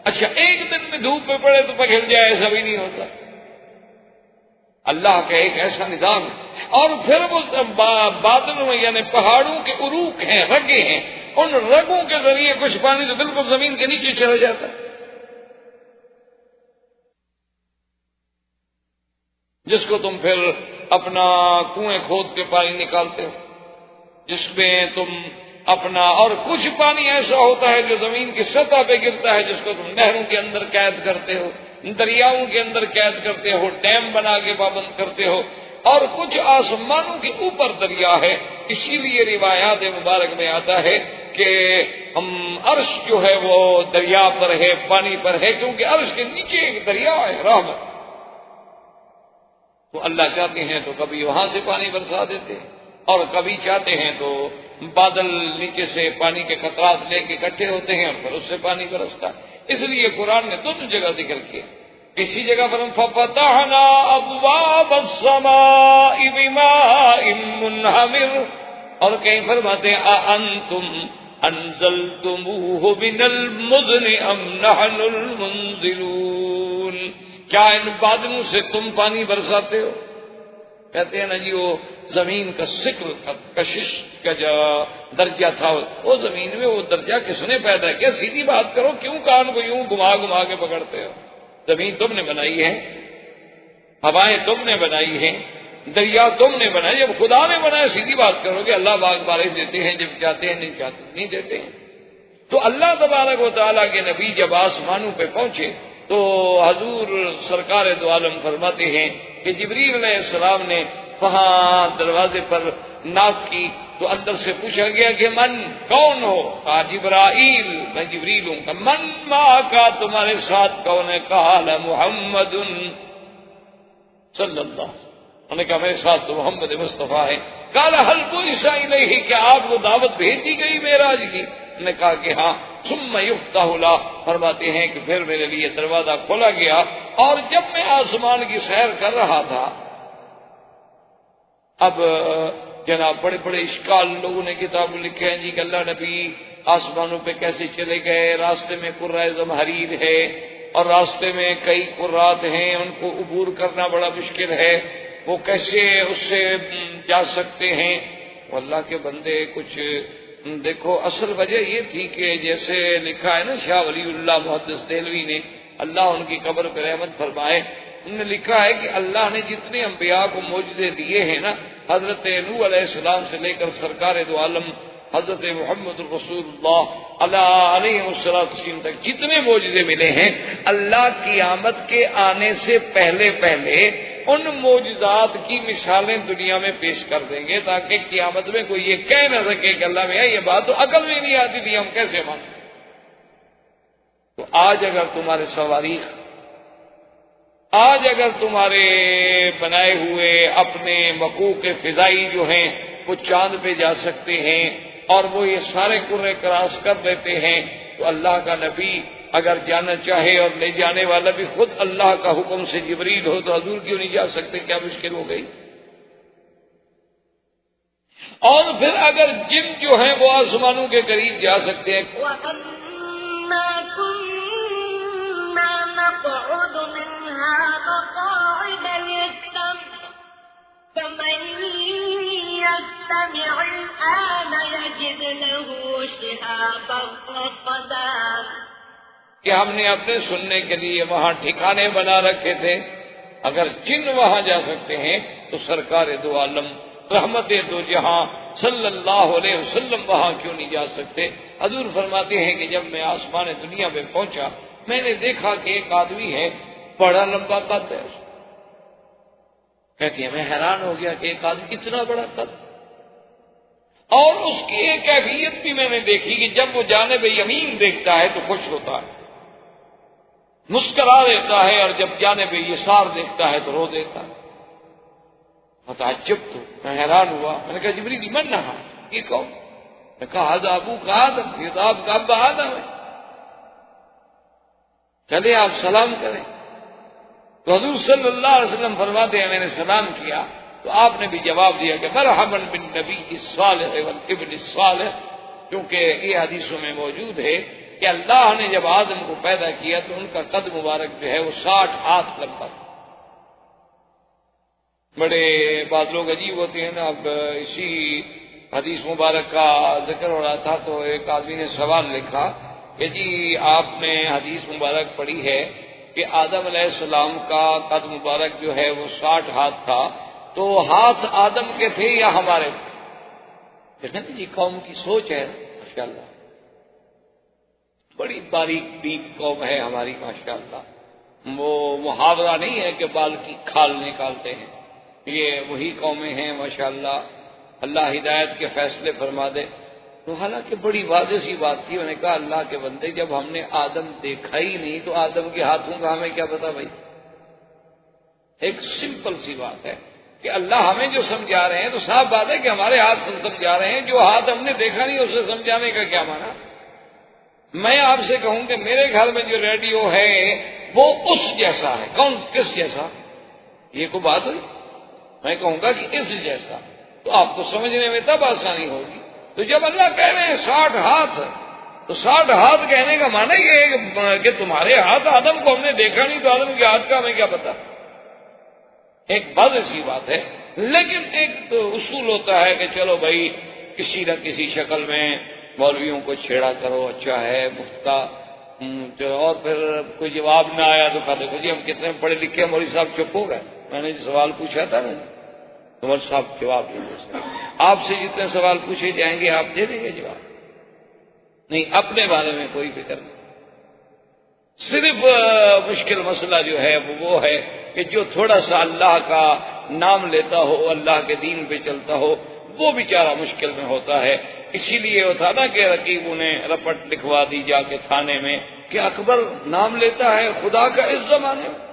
اچھا ایک دن میں دھوپ میں پڑے تو پگھل جائے، ایسا بھی نہیں ہوتا، اللہ کا ایک ایسا نظام ہے۔ اور پھر وہ بادلوں میں یعنی پہاڑوں کے عروق ہیں، رگیں ہیں، ان رگوں کے ذریعے کچھ پانی تو بالکل زمین کے نیچے چلا جاتا ہے، جس کو تم پھر اپنا کنویں کھود کے پانی نکالتے ہو، جس میں تم اپنا، اور کچھ پانی ایسا ہوتا ہے جو زمین کی سطح پہ گرتا ہے جس کو تم نہروں کے اندر قید کرتے ہو، دریاؤں کے اندر قید کرتے ہو، ڈیم بنا کے پابند کرتے ہو، اور کچھ آسمانوں کے اوپر دریا ہے۔ اسی لیے روایات مبارک میں آتا ہے کہ عرش جو ہے وہ دریا پر ہے، پانی پر ہے، کیونکہ عرش کے نیچے ایک دریا ہے رحمت، تو اللہ چاہتے ہیں تو کبھی وہاں سے پانی برسا دیتے ہیں اور کبھی چاہتے ہیں تو بادل نیچے سے پانی کے قطرات لے کے اکٹھے ہوتے ہیں اور پھر اس سے پانی برستا ہے۔ اس لیے قرآن نے دونوں جگہ ذکر کیا، کسی جگہ پر فَفَتَحْنَا أَبْوَابَ السَّمَاءِ بِمَاءٍ مُنْهَمِرٍ، اور کہیں فرماتے ہیں أَأَنْتُمْ أَنزَلْتُمُوهُ مِنَ الْمُزْنِ أَمْ نَحْنُ الْمُنزِلُونَ، کیا ان بادلوں سے تم پانی برساتے ہو؟ کہتے ہیں نا جی وہ زمین کا سکر تھا، کشش کا جو درجہ تھا، وہ زمین میں وہ درجہ کس نے پیدا کیا؟ سیدھی بات کرو، کیوں کان کو یوں گھما کے پکڑتے ہو؟ زمین تم نے بنائی ہے، ہوائیں تم نے بنائی ہیں، دریا تم نے بنائی، جب خدا نے بنایا سیدھی بات کرو کہ اللہ باغ بارش دیتے ہیں جب چاہتے ہیں، نہیں دیتے ہیں۔ تو اللہ تبارک و تعالیٰ کے نبی جب آسمانوں پہ پہنچے تو حضور سرکار دو عالم فرماتے ہیں کہ جبریل علیہ السلام نے وہاں دروازے پر ناک کی تو اندر سے پوچھا گیا کہ من کون ہو؟ کہا جبرائیل، میں جبریل ہوں۔ کہا من ما کا تمہارے ساتھ کون ہے؟ قال محمد صلی اللہ علیہ وسلم، انہوں نے کہا میرے ساتھ تو محمد مصطفیٰ ہے۔ قال هل بعث الیہ، کہ آپ کو دعوت بھیجی گئی معراج کی؟ انہوں نے کہا کہ ہاں۔ ثم یفتح له، فرماتے ہیں کہ پھر میرے لیے دروازہ کھولا گیا، اور جب میں آسمان کی سیر کر رہا تھا، اب جناب بڑے بڑے اشکال لوگوں نے کتاب لکھے ہیں جی کہ اللہ نبی آسمانوں پہ کیسے چلے گئے، راستے میں قرۂ زمہریر ہے اور راستے میں کئی قرات ہیں، ان کو عبور کرنا بڑا مشکل ہے، وہ کیسے اس سے جا سکتے ہیں؟ اللہ کے بندے کچھ دیکھو، اصل وجہ یہ تھی کہ جیسے لکھا ہے نا شاہ ولی اللہ محدث دہلوی نے، اللہ ان کی قبر پہ رحمت فرمائے، انہوں نے لکھا ہے کہ اللہ نے جتنے انبیاء کو معجزے دیے ہیں نا، حضرت نوح علیہ السلام سے لے کر سرکار دو عالم حضرت محمد رسول اللہ علیہ السلام تک جتنے معجزے ملے ہیں، اللہ قیامت کے آنے سے پہلے پہلے ان معجزات کی مثالیں دنیا میں پیش کر دیں گے، تاکہ قیامت میں کوئی یہ کہہ نہ سکے کہ اللہ میں یہ بات تو عقل میں نہیں آتی تھی، ہم کیسے مانیں۔ تو آج اگر تمہارے صواريخ، آج اگر تمہارے بنائے ہوئے اپنے مکوک فضائی جو ہیں وہ چاند پہ جا سکتے ہیں اور وہ یہ سارے کرے کراس کر دیتے ہیں، تو اللہ کا نبی اگر جانا چاہے اور لے جانے والا بھی خود اللہ کا حکم سے جبریل ہو تو حضور کیوں نہیں جا سکتے؟ کیا مشکل ہو گئی؟ اور پھر اگر جن جو ہیں وہ آسمانوں کے قریب جا سکتے ہیں، نقعد منها مقاعد للسمع فمن يستمع الآن يجد له شهابا رصدا، کہ ہم نے اپنے سننے کے لیے وہاں ٹھکانے بنا رکھے تھے، اگر جن وہاں جا سکتے ہیں تو سرکار دو عالم رحمت دو جہاں صلی اللہ علیہ وسلم وہاں کیوں نہیں جا سکتے؟ حضور فرماتے ہیں کہ جب میں آسمان دنیا میں پہنچا، میں نے دیکھا کہ ایک آدمی ہے، بڑا لمبا قد ہے، کہتے ہیں میں حیران ہو گیا کہ ایک آدمی اتنا بڑا قد، اور اس کی ایک کیفیت بھی میں نے دیکھی کہ جب وہ جانب یمین دیکھتا ہے تو خوش ہوتا ہے، مسکرا دیتا ہے، اور جب جانب یسار دیکھتا ہے تو رو دیتا ہے۔ متعجب تو میں حیران ہوا، میں نے کہا جبریل من نہا، یہ کون؟ میں نے کہا حضا ابو کا آدم، یہ تو آپ کا ابا آدم ہے، چلے آپ سلام کریں۔ تو حضور صلی اللہ علیہ وسلم فرماتے ہیں میں نے سلام کیا تو آپ نے بھی جواب دیا کہ مرحبا بالنبی الصالح والابن الصالح، کیونکہ یہ حدیثوں میں موجود ہے کہ اللہ نے جب آدم کو پیدا کیا تو ان کا قد مبارک جو ہے وہ 60 ہاتھ لمبا تھا۔ بڑے بعض لوگ عجیب ہوتے ہیں نا۔ اب اسی حدیث مبارک کا ذکر ہو رہا تھا تو ایک آدمی نے سوال لکھا کہ جی آپ نے حدیث مبارک پڑھی ہے کہ آدم علیہ السلام کا قد مبارک جو ہے وہ 60 ہاتھ تھا، تو ہاتھ آدم کے تھے یا ہمارے تھے؟ دیکھیں جی قوم کی سوچ ہے ماشاءاللہ، بڑی باریک بیک قوم ہے ہماری ماشاءاللہ۔ وہ محاورہ نہیں ہے کہ بال کی کھال نکالتے ہیں، یہ وہی قومیں ہیں ماشاءاللہ، اللہ ہدایت کے فیصلے فرما دے۔ تو حالانکہ بڑی واضح سی بات تھی، انہوں نے کہا اللہ کے بندے جب ہم نے آدم دیکھا ہی نہیں تو آدم کے ہاتھوں کا ہمیں کیا پتا بھائی؟ ایک سمپل سی بات ہے کہ اللہ ہمیں جو سمجھا رہے ہیں تو صاف بات ہے کہ ہمارے ہاتھ سے سمجھا رہے ہیں، جو ہاتھ ہم نے دیکھا نہیں اسے سمجھانے کا کیا معنی؟ میں آپ سے کہوں کہ میرے گھر میں جو ریڈیو ہے وہ اس جیسا ہے، کون کس جیسا؟ یہ کوئی بات ہوئی؟ میں کہوں گا کہ اس جیسا، تو آپ کو سمجھنے میں تب آسانی ہوگی۔ تو جب اللہ کہہ رہے ہیں 60 ہاتھ، تو 60 ہاتھ کہنے کا معنی یہ ہے کہ تمہارے ہاتھ، آدم کو ہم نے دیکھا نہیں تو آدم کے ہاتھ کا ہمیں کیا پتا؟ ایک بات ایسی بات ہے، لیکن ایک تو اصول ہوتا ہے کہ چلو بھائی کسی نہ کسی شکل میں مولویوں کو چھیڑا کرو، اچھا ہے مفت کا، اور پھر کوئی جواب نہ آیا تو کہا دیکھو جی ہم کتنے پڑھے لکھے ہیں، مولوی صاحب چپ ہو گئے۔ میں نے سوال پوچھا تھا نا تو مولوی صاحب جواب دیں گے، آپ سے جتنے سوال پوچھے جائیں گے آپ دے دیں گے جواب، نہیں اپنے بارے میں کوئی فکر نہیں۔ صرف مشکل مسئلہ جو ہے وہ ہے کہ جو تھوڑا سا اللہ کا نام لیتا ہو، اللہ کے دین پہ چلتا ہو، وہ بیچارہ مشکل میں ہوتا ہے۔ اسی لیے وہ تھا نا کہ رقیبوں نے رپٹ لکھوا دی جا کے تھانے میں کہ اکبر نام لیتا ہے خدا کا اس زمانے میں۔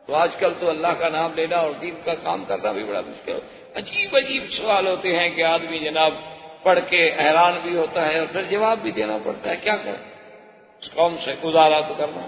تو آج کل تو اللہ کا نام لینا اور دین کا کام کرنا بھی بڑا مشکل ہے۔ عجیب عجیب سوال ہوتے ہیں کہ آدمی جناب پڑھ کے حیران بھی ہوتا ہے اور پھر جواب بھی دینا پڑتا ہے، کیا کریں، اس قوم سے گزارا تو کرنا۔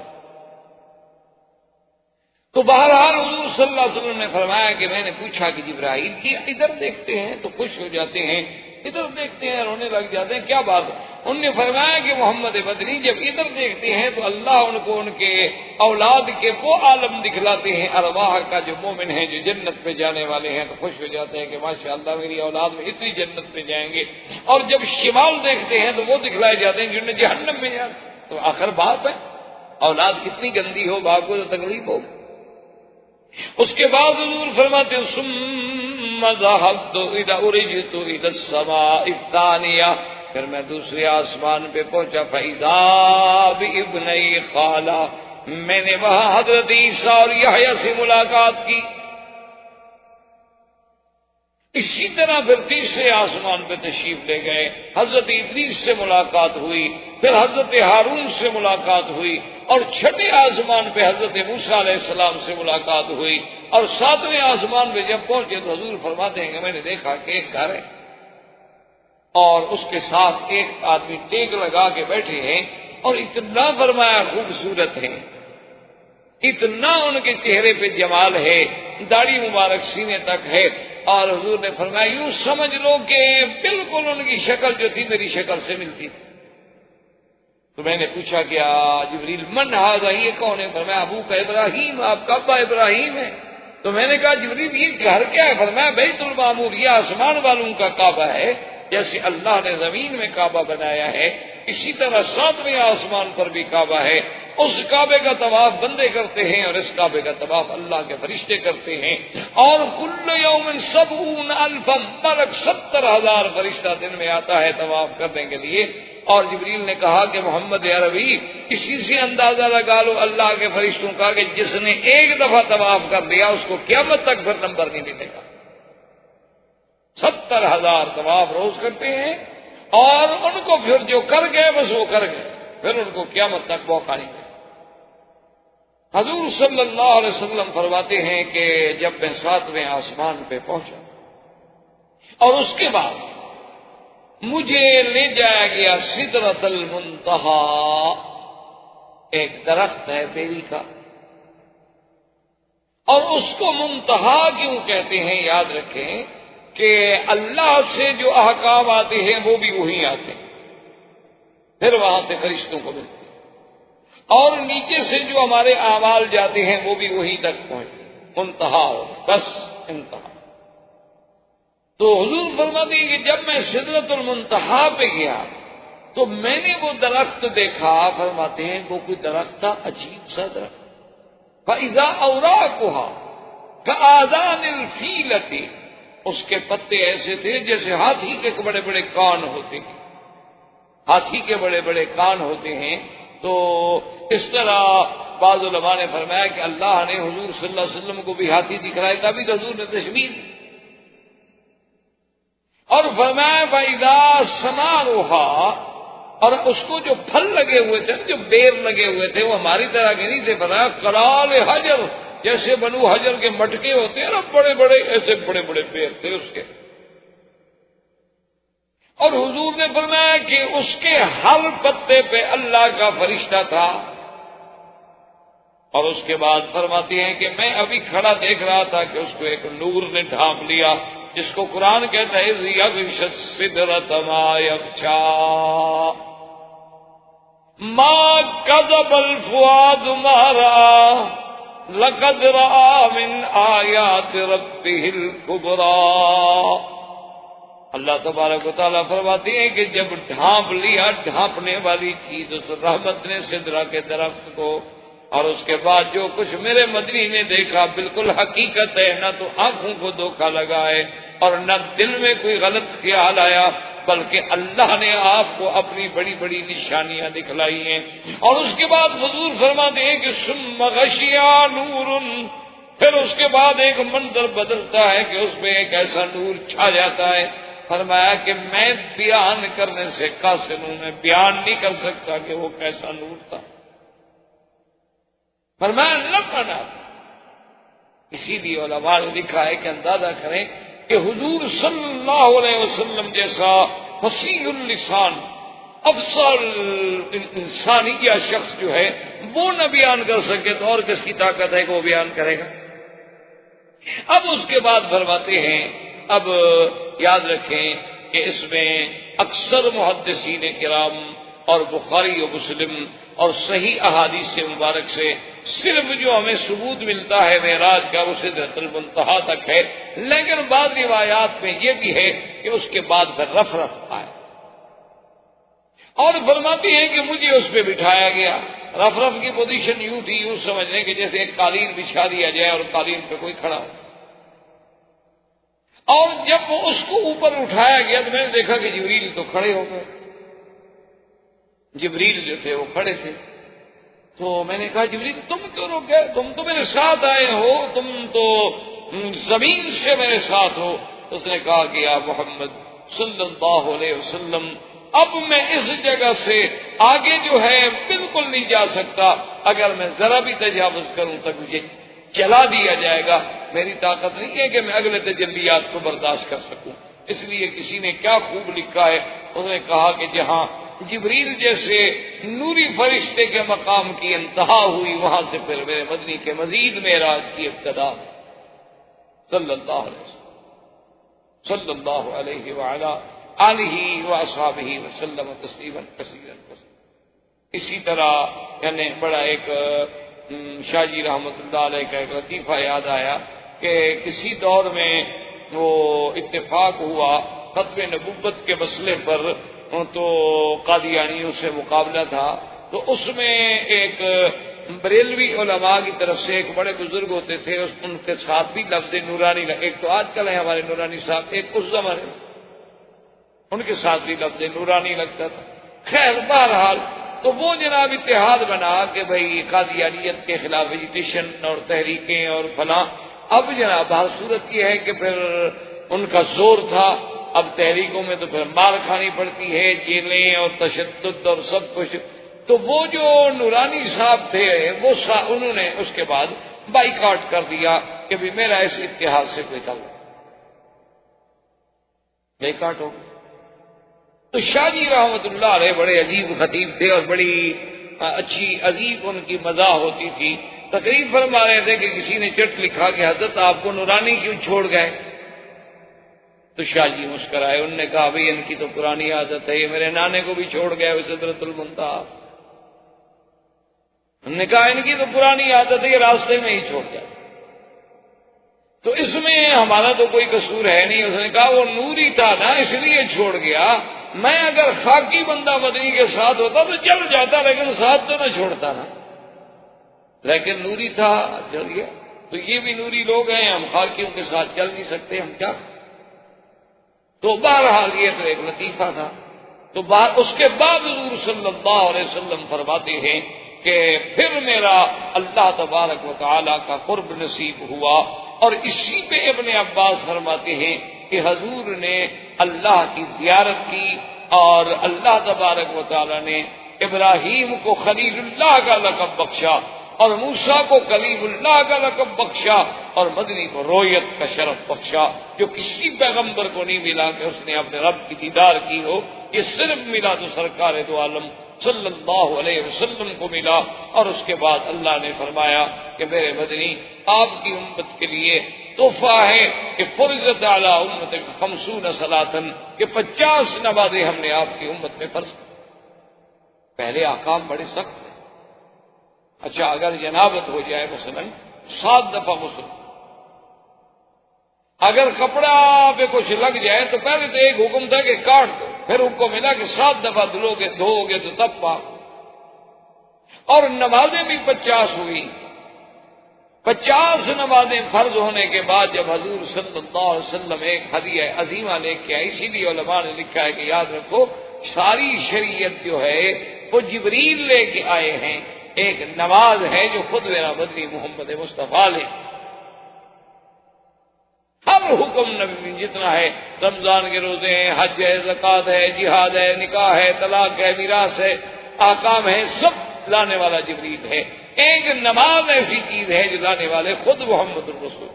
تو بہرحال حضور صلی اللہ علیہ وسلم نے فرمایا کہ میں نے پوچھا کہ جبرائیل یہ ادھر دیکھتے ہیں تو خوش ہو جاتے ہیں، ادھر دیکھتے ہیں رونے لگ جاتے ہیں، کیا بات ہے؟ انہوں نے فرمایا کہ محمد بدری جب ادھر دیکھتے ہیں تو اللہ ان کو ان کے اولاد کے وہ عالم دکھلاتے ہیں ارواح کا، جو مومن ہیں جو جنت پہ جانے والے ہیں، تو خوش ہو جاتے ہیں کہ ماشاءاللہ میری اولاد میں اتنی جنت پہ جائیں گے۔ اور جب شمال دیکھتے ہیں تو وہ دکھلائے جاتے ہیں جنہیں جہنم میں جانا۔ تو آخر باپ ہے، اولاد کتنی گندی ہو باپ کو تو تکلیف ہو۔ اس کے بعد حضور فرماتے ہیں ثم ذهبت اذا ارجت الى السماء الثانية، پھر میں دوسرے آسمان پہ پہنچا فاذا بابني خالہ، میں نے وہاں حضرت عیسیٰ اور یحییٰ سے ملاقات کی۔ اسی طرح پھر تیسرے آسمان پہ تشریف لے گئے، حضرت ادریس سے ملاقات ہوئی، پھر حضرت ہارون سے ملاقات ہوئی، اور چھٹے آسمان پہ حضرت موسیٰ علیہ السلام سے ملاقات ہوئی، اور ساتویں آسمان پہ جب پہنچے تو حضور فرماتے ہیں کہ میں نے دیکھا کہ ایک گھر ہے اور اس کے ساتھ ایک آدمی ٹیک لگا کے بیٹھے ہیں، اور اتنا فرمایا خوبصورت ہیں، اتنا ان کے چہرے پہ جمال ہے، داڑھی مبارک سینے تک ہے، اور حضور نے فرمایا یوں سمجھ لو کہ بالکل ان کی شکل جو تھی میری شکل سے ملتی تھی۔ تو میں نے پوچھا کہ جبریل من ھذا، یہ کون ہے؟ فرمایا ابو کا ابراہیم، آپ کا ابا ابراہیم ہے۔ تو میں نے کہا جبریل یہ گھر کیا ہے؟ فرمایا بیت المعمور، یہ آسمان والوں کا کعبہ ہے، جیسے اللہ نے زمین میں کعبہ بنایا ہے اسی طرح ساتویں آسمان پر بھی کعبہ ہے۔ اس کعبے کا طواف بندے کرتے ہیں اور اس کعبے کا طواف اللہ کے فرشتے کرتے ہیں، اور کل یوم 70,000 ملک، 70,000 فرشتہ دن میں آتا ہے طواف کرنے کے لیے۔ اور جبریل نے کہا کہ محمد عربی اسی سے اندازہ لگا لو اللہ کے فرشتوں کا کہ جس نے ایک دفعہ طواف کر لیا اس کو قیامت تک پھر نمبر نہیں ملے گا۔ 70,000 طواف روز کرتے ہیں، اور ان کو پھر جو کر گئے بس وہ کر گئے، پھر ان کو قیامت تک موقع نہیں ملے۔ حضور صلی اللہ علیہ وسلم فرماتے ہیں کہ جب میں ساتویں آسمان پہ پہنچا اور اس کے بعد مجھے لے جایا گیا سدرۃ المنتہا، ایک درخت ہے بیری کا، اور اس کو منتہا کیوں کہتے ہیں یاد رکھیں کہ اللہ سے جو احکام آتے ہیں وہ بھی وہی آتے ہیں، پھر وہاں سے فرشتوں کو ملتے ہیں، اور نیچے سے جو ہمارے اعمال جاتے ہیں وہ بھی وہیں تک پہنچتے، منتہا ہو بس انتہا۔ تو حضور فرماتے ہیں کہ جب میں سدرۃ المنتہا پہ گیا تو میں نے وہ درخت دیکھا، فرماتے ہیں وہ کوئی درخت تھا عجیب سا درخت، فَإِذَا أَوْرَاقُهَا كَآذَانِ الْفِيلَةِ، اس کے پتے ایسے تھے جیسے ہاتھی کے بڑے بڑے کان ہوتے ہیں، ہاتھی کے بڑے بڑے کان ہوتے ہیں۔ تو اس طرح بعض علماء نے فرمایا کہ اللہ نے حضور صلی اللہ علیہ وسلم کو بھی ہاتھی دکھلایا، تبھی تو حضور نے تشبیہ دی، اور فرمایا فَإِذَا ثَمَارُهَا، اور اس کو جو پھل لگے ہوئے تھے، جو بیر لگے ہوئے تھے، وہ ہماری طرح کے نہیں تھے، فرمایا قرال حجر، جیسے بنو حجر کے مٹکے ہوتے ہیں نا بڑے بڑے، ایسے بڑے بڑے بیر تھے اس کے۔ اور حضور نے فرمایا کہ اس کے ہر پتے پہ اللہ کا فرشتہ تھا، اور اس کے بعد فرماتے ہیں کہ میں ابھی کھڑا دیکھ رہا تھا کہ اس کو ایک نور نے ڈھانپ لیا، جس کو قرآن کہتا ہے یغشی السدرۃ ما یغشی ما کذب الفؤاد ما رأى لقد رأى من آیات ربہ الکبریٰ۔ اللہ تبارک و تعالیٰ فرماتے ہیں کہ جب ڈھانپ لیا ڈھانپنے والی چیز اس رحمت نے سدرہ کے درخت کو، اور اس کے بعد جو کچھ میرے مدنی نے دیکھا بالکل حقیقت ہے، نہ تو آنکھوں کو دھوکہ لگا ہے اور نہ دل میں کوئی غلط خیال آیا، بلکہ اللہ نے آپ کو اپنی بڑی بڑی نشانیاں دکھلائی ہیں۔ اور اس کے بعد حضور فرماتے ہیں کہ ثم غشیا نور، پھر اس کے بعد ایک منظر بدلتا ہے کہ اس میں ایک ایسا نور چھا جاتا ہے، فرمایا کہ میں بیان کرنے سے قاصر ہوں، میں بیان نہیں کر سکتا کہ وہ کیسا نور تھا، فرمایا لمعنا تھا۔ اسی لیے علماء نے لکھا ہے کہ اندازہ کریں کہ حضور صلی اللہ علیہ وسلم جیسا فصیح اللسان افصل انسانیہ شخص جو ہے وہ نہ بیان کر سکے تو اور کس کی طاقت ہے کہ وہ بیان کرے گا۔ اب اس کے بعد فرماتے ہیں، اب یاد رکھیں کہ اس میں اکثر محدثین کرام اور بخاری و مسلم اور صحیح احادیث مبارک سے صرف جو ہمیں ثبوت ملتا ہے معراج کا وہ سدرۃ المنتہا تک ہے، لیکن بعض روایات میں یہ بھی ہے کہ اس کے بعد پھر رف آیا، اور فرماتی ہے کہ مجھے اس پہ بٹھایا گیا رف رف کی پوزیشن یوں تھی، یوں سمجھنے کہ جیسے ایک قالین بچھا دیا جائے اور قالین پہ کوئی کھڑا ہو، اور جب وہ اس کو اوپر اٹھایا گیا تو میں نے دیکھا کہ جبریل تو کھڑے ہو گئے، جبریل جو تھے وہ کھڑے تھے۔ تو میں نے کہا جبریل تم کیوں رک گئے؟ تم تو میرے ساتھ آئے ہو، تم تو زمین سے میرے ساتھ ہو۔ اس نے کہا کہ یا محمد صلی اللہ علیہ وسلم، اب میں اس جگہ سے آگے جو ہے بالکل نہیں جا سکتا، اگر میں ذرا بھی تجاوز کروں تو مجھے جلا دیا جائے گا، میری طاقت نہیں ہے کہ میں اگلے تجلیات کو برداشت کر سکوں۔ اس لیے کسی نے کیا خوب لکھا ہے، اس نے کہا کہ جہاں جبریل جیسے نوری فرشتے کے مقام کی انتہا ہوئی، وہاں سے پھر میرے مدنی کے مزید معراج کی ابتدا، صلی اللہ علیہ وسلم صلی اللہ علیہ وعلی آلہ واصحابہ وسلم تسلیما کثیرا۔ اسی طرح یعنی بڑا ایک شاہ جی رحمۃ اللہ علیہ کا ایک لطیفہ یاد آیا کہ کسی دور میں وہ اتفاق ہوا ختم نبوت کے مسئلے پر، تو قادیانیوں سے مقابلہ تھا، تو اس میں ایک بریلوی علماء کی طرف سے ایک بڑے بزرگ ہوتے تھے، ان کے ساتھ بھی لفظ نورانی، ایک تو آج کل ہے ہمارے نورانی صاحب، ایک اس زمانے میں ان کے ساتھ بھی لفظ نورانی لگتا تھا۔ خیر بہرحال تو وہ جناب اتحاد بنا کہ بھئی قادیانیت کے خلاف ایجیٹیشن اور تحریکیں اور فلاں۔ اب جناب ہر صورت یہ ہے کہ پھر ان کا زور تھا، اب تحریکوں میں تو پھر مار کھانی پڑتی ہے، جیلیں اور تشدد اور سب کچھ۔ تو وہ جو نورانی صاحب تھے وہ انہوں نے اس کے بعد بائیکاٹ کر دیا کہ بھی میرا اس اتحاد سے کوئی تعلق، بائیکاٹ ہو۔ تو شاہ جی رحمۃ اللہ علیہ بڑے عجیب خطیب تھے اور بڑی اچھی عجیب ان کی مزاح ہوتی تھی۔ تقریر فرما رہے تھے کہ کسی نے چٹ لکھا کہ حضرت آپ کو نورانی کیوں چھوڑ گئے؟ تو شاہ جی مسکرائے، انہوں نے کہا بھئی ان کی تو پرانی عادت ہے، یہ میرے نانے کو بھی چھوڑ گئے سدرۃ المنتہا۔ انہوں نے کہا ان کی تو پرانی عادت ہے، یہ راستے میں ہی چھوڑ جائے، تو اس میں ہمارا تو کوئی قصور ہے نہیں۔ اس نے کہا وہ نوری تھا نا اس لیے چھوڑ گیا، میں اگر خاکی بندہ مدنی کے ساتھ ہوتا تو جل جاتا، لیکن ساتھ تو نہ چھوڑتا نا، لیکن نوری تھا جل گیا۔ تو یہ بھی نوری لوگ ہیں، ہم خاکیوں کے ساتھ چل نہیں سکتے، ہم کیا؟ تو بہرحال یہ تو ایک لطیفہ تھا۔ تو اس کے بعد حضور صلی اللہ علیہ وسلم فرماتے ہیں کہ پھر میرا اللہ تبارک و تعالی کا قرب نصیب ہوا، اور اسی پہ ابن عباس فرماتے ہیں کہ حضور نے اللہ کی زیارت کی، اور اللہ تبارک و تعالی نے ابراہیم کو خلیل اللہ کا لقب بخشا، اور موسیٰ کو کلیم اللہ کا لقب بخشا، اور مدنی کو رویت کا شرف بخشا، جو کسی پیغمبر کو نہیں ملا کہ اس نے اپنے رب کی دیدار کی ہو۔ یہ صرف ملا تو سرکار دو عالم صلی اللہ علیہ وسلم کو ملا۔ اور اس کے بعد اللہ نے فرمایا کہ میرے مدنی آپ کی امت کے لیے تحفہ ہے کہ فرضت علی امت 50 صلاۃً، کہ 50 نمازیں ہم نے آپ کی امت میں فرض کی۔ پہلے احکام بڑے سخت ہیں۔ اچھا اگر جنابت ہو جائے مثلا 7 دفعہ غسل، اگر کپڑا پہ کچھ لگ جائے تو پہلے تو ایک حکم تھا کہ کاٹ دو، پھر ان کو ملا کہ 7 دفعہ دھو گے تو تب پاک۔ اور نمازیں بھی 50 ہوئی۔ 50 نمازیں فرض ہونے کے بعد جب حضور صلی اللہ علیہ وسلم ایک ہدیہ عظیمہ لے کے آئے، اسی لیے علماء نے لکھا ہے کہ یاد رکھو ساری شریعت جو ہے وہ جبریل لے کے آئے ہیں، ایک نماز ہے جو خود میرا مدنی محمد مصطفیٰ نے۔ ہر حکم نبی جتنا ہے، رمضان کے روزے ہیں، حج ہے، زکوٰۃ ہے، جہاد ہے، نکاح ہے، طلاق ہے، میراث ہے، احکام ہے، سب لانے والا جبریل ہے۔ ایک نماز ایسی چیز ہے جو لانے والے خود محمد الرسول۔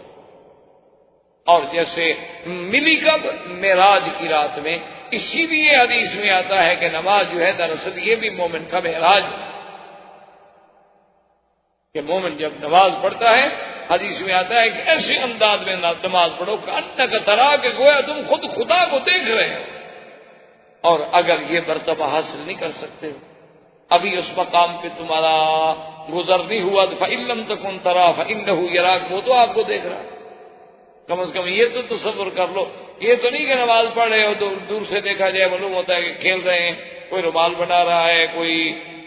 اور جیسے ملی کب؟ معراج کی رات میں۔ اسی لیے حدیث میں آتا ہے کہ نماز جو ہے دراصل یہ بھی مومن کا معراج ہے، کہ مومن جب نماز پڑھتا ہے، حدیث میں آتا ہے کہ ایسے انداز میں نماز پڑھو کہ انک ترا، کہ گویا تم خود خدا کو دیکھ رہے ہو۔ اور اگر یہ مرتبہ حاصل نہیں کر سکتے، ابھی اس مقام پہ تمہارا گزر نہیں ہوا، تو فَإِن لَّمْ تَكُن تَرَىٰ فَإِنَّهُ يَرَاكَ، وہ تو آپ کو دیکھ رہا ہے۔ کم از کم یہ تو تصور کر لو، یہ تو نہیں کہ نماز پڑھ رہے ہو تو دور سے دیکھا جائے، معلوم ہوتا ہے کہ کھیل رہے ہیں، کوئی رومال بنا رہا ہے، کوئی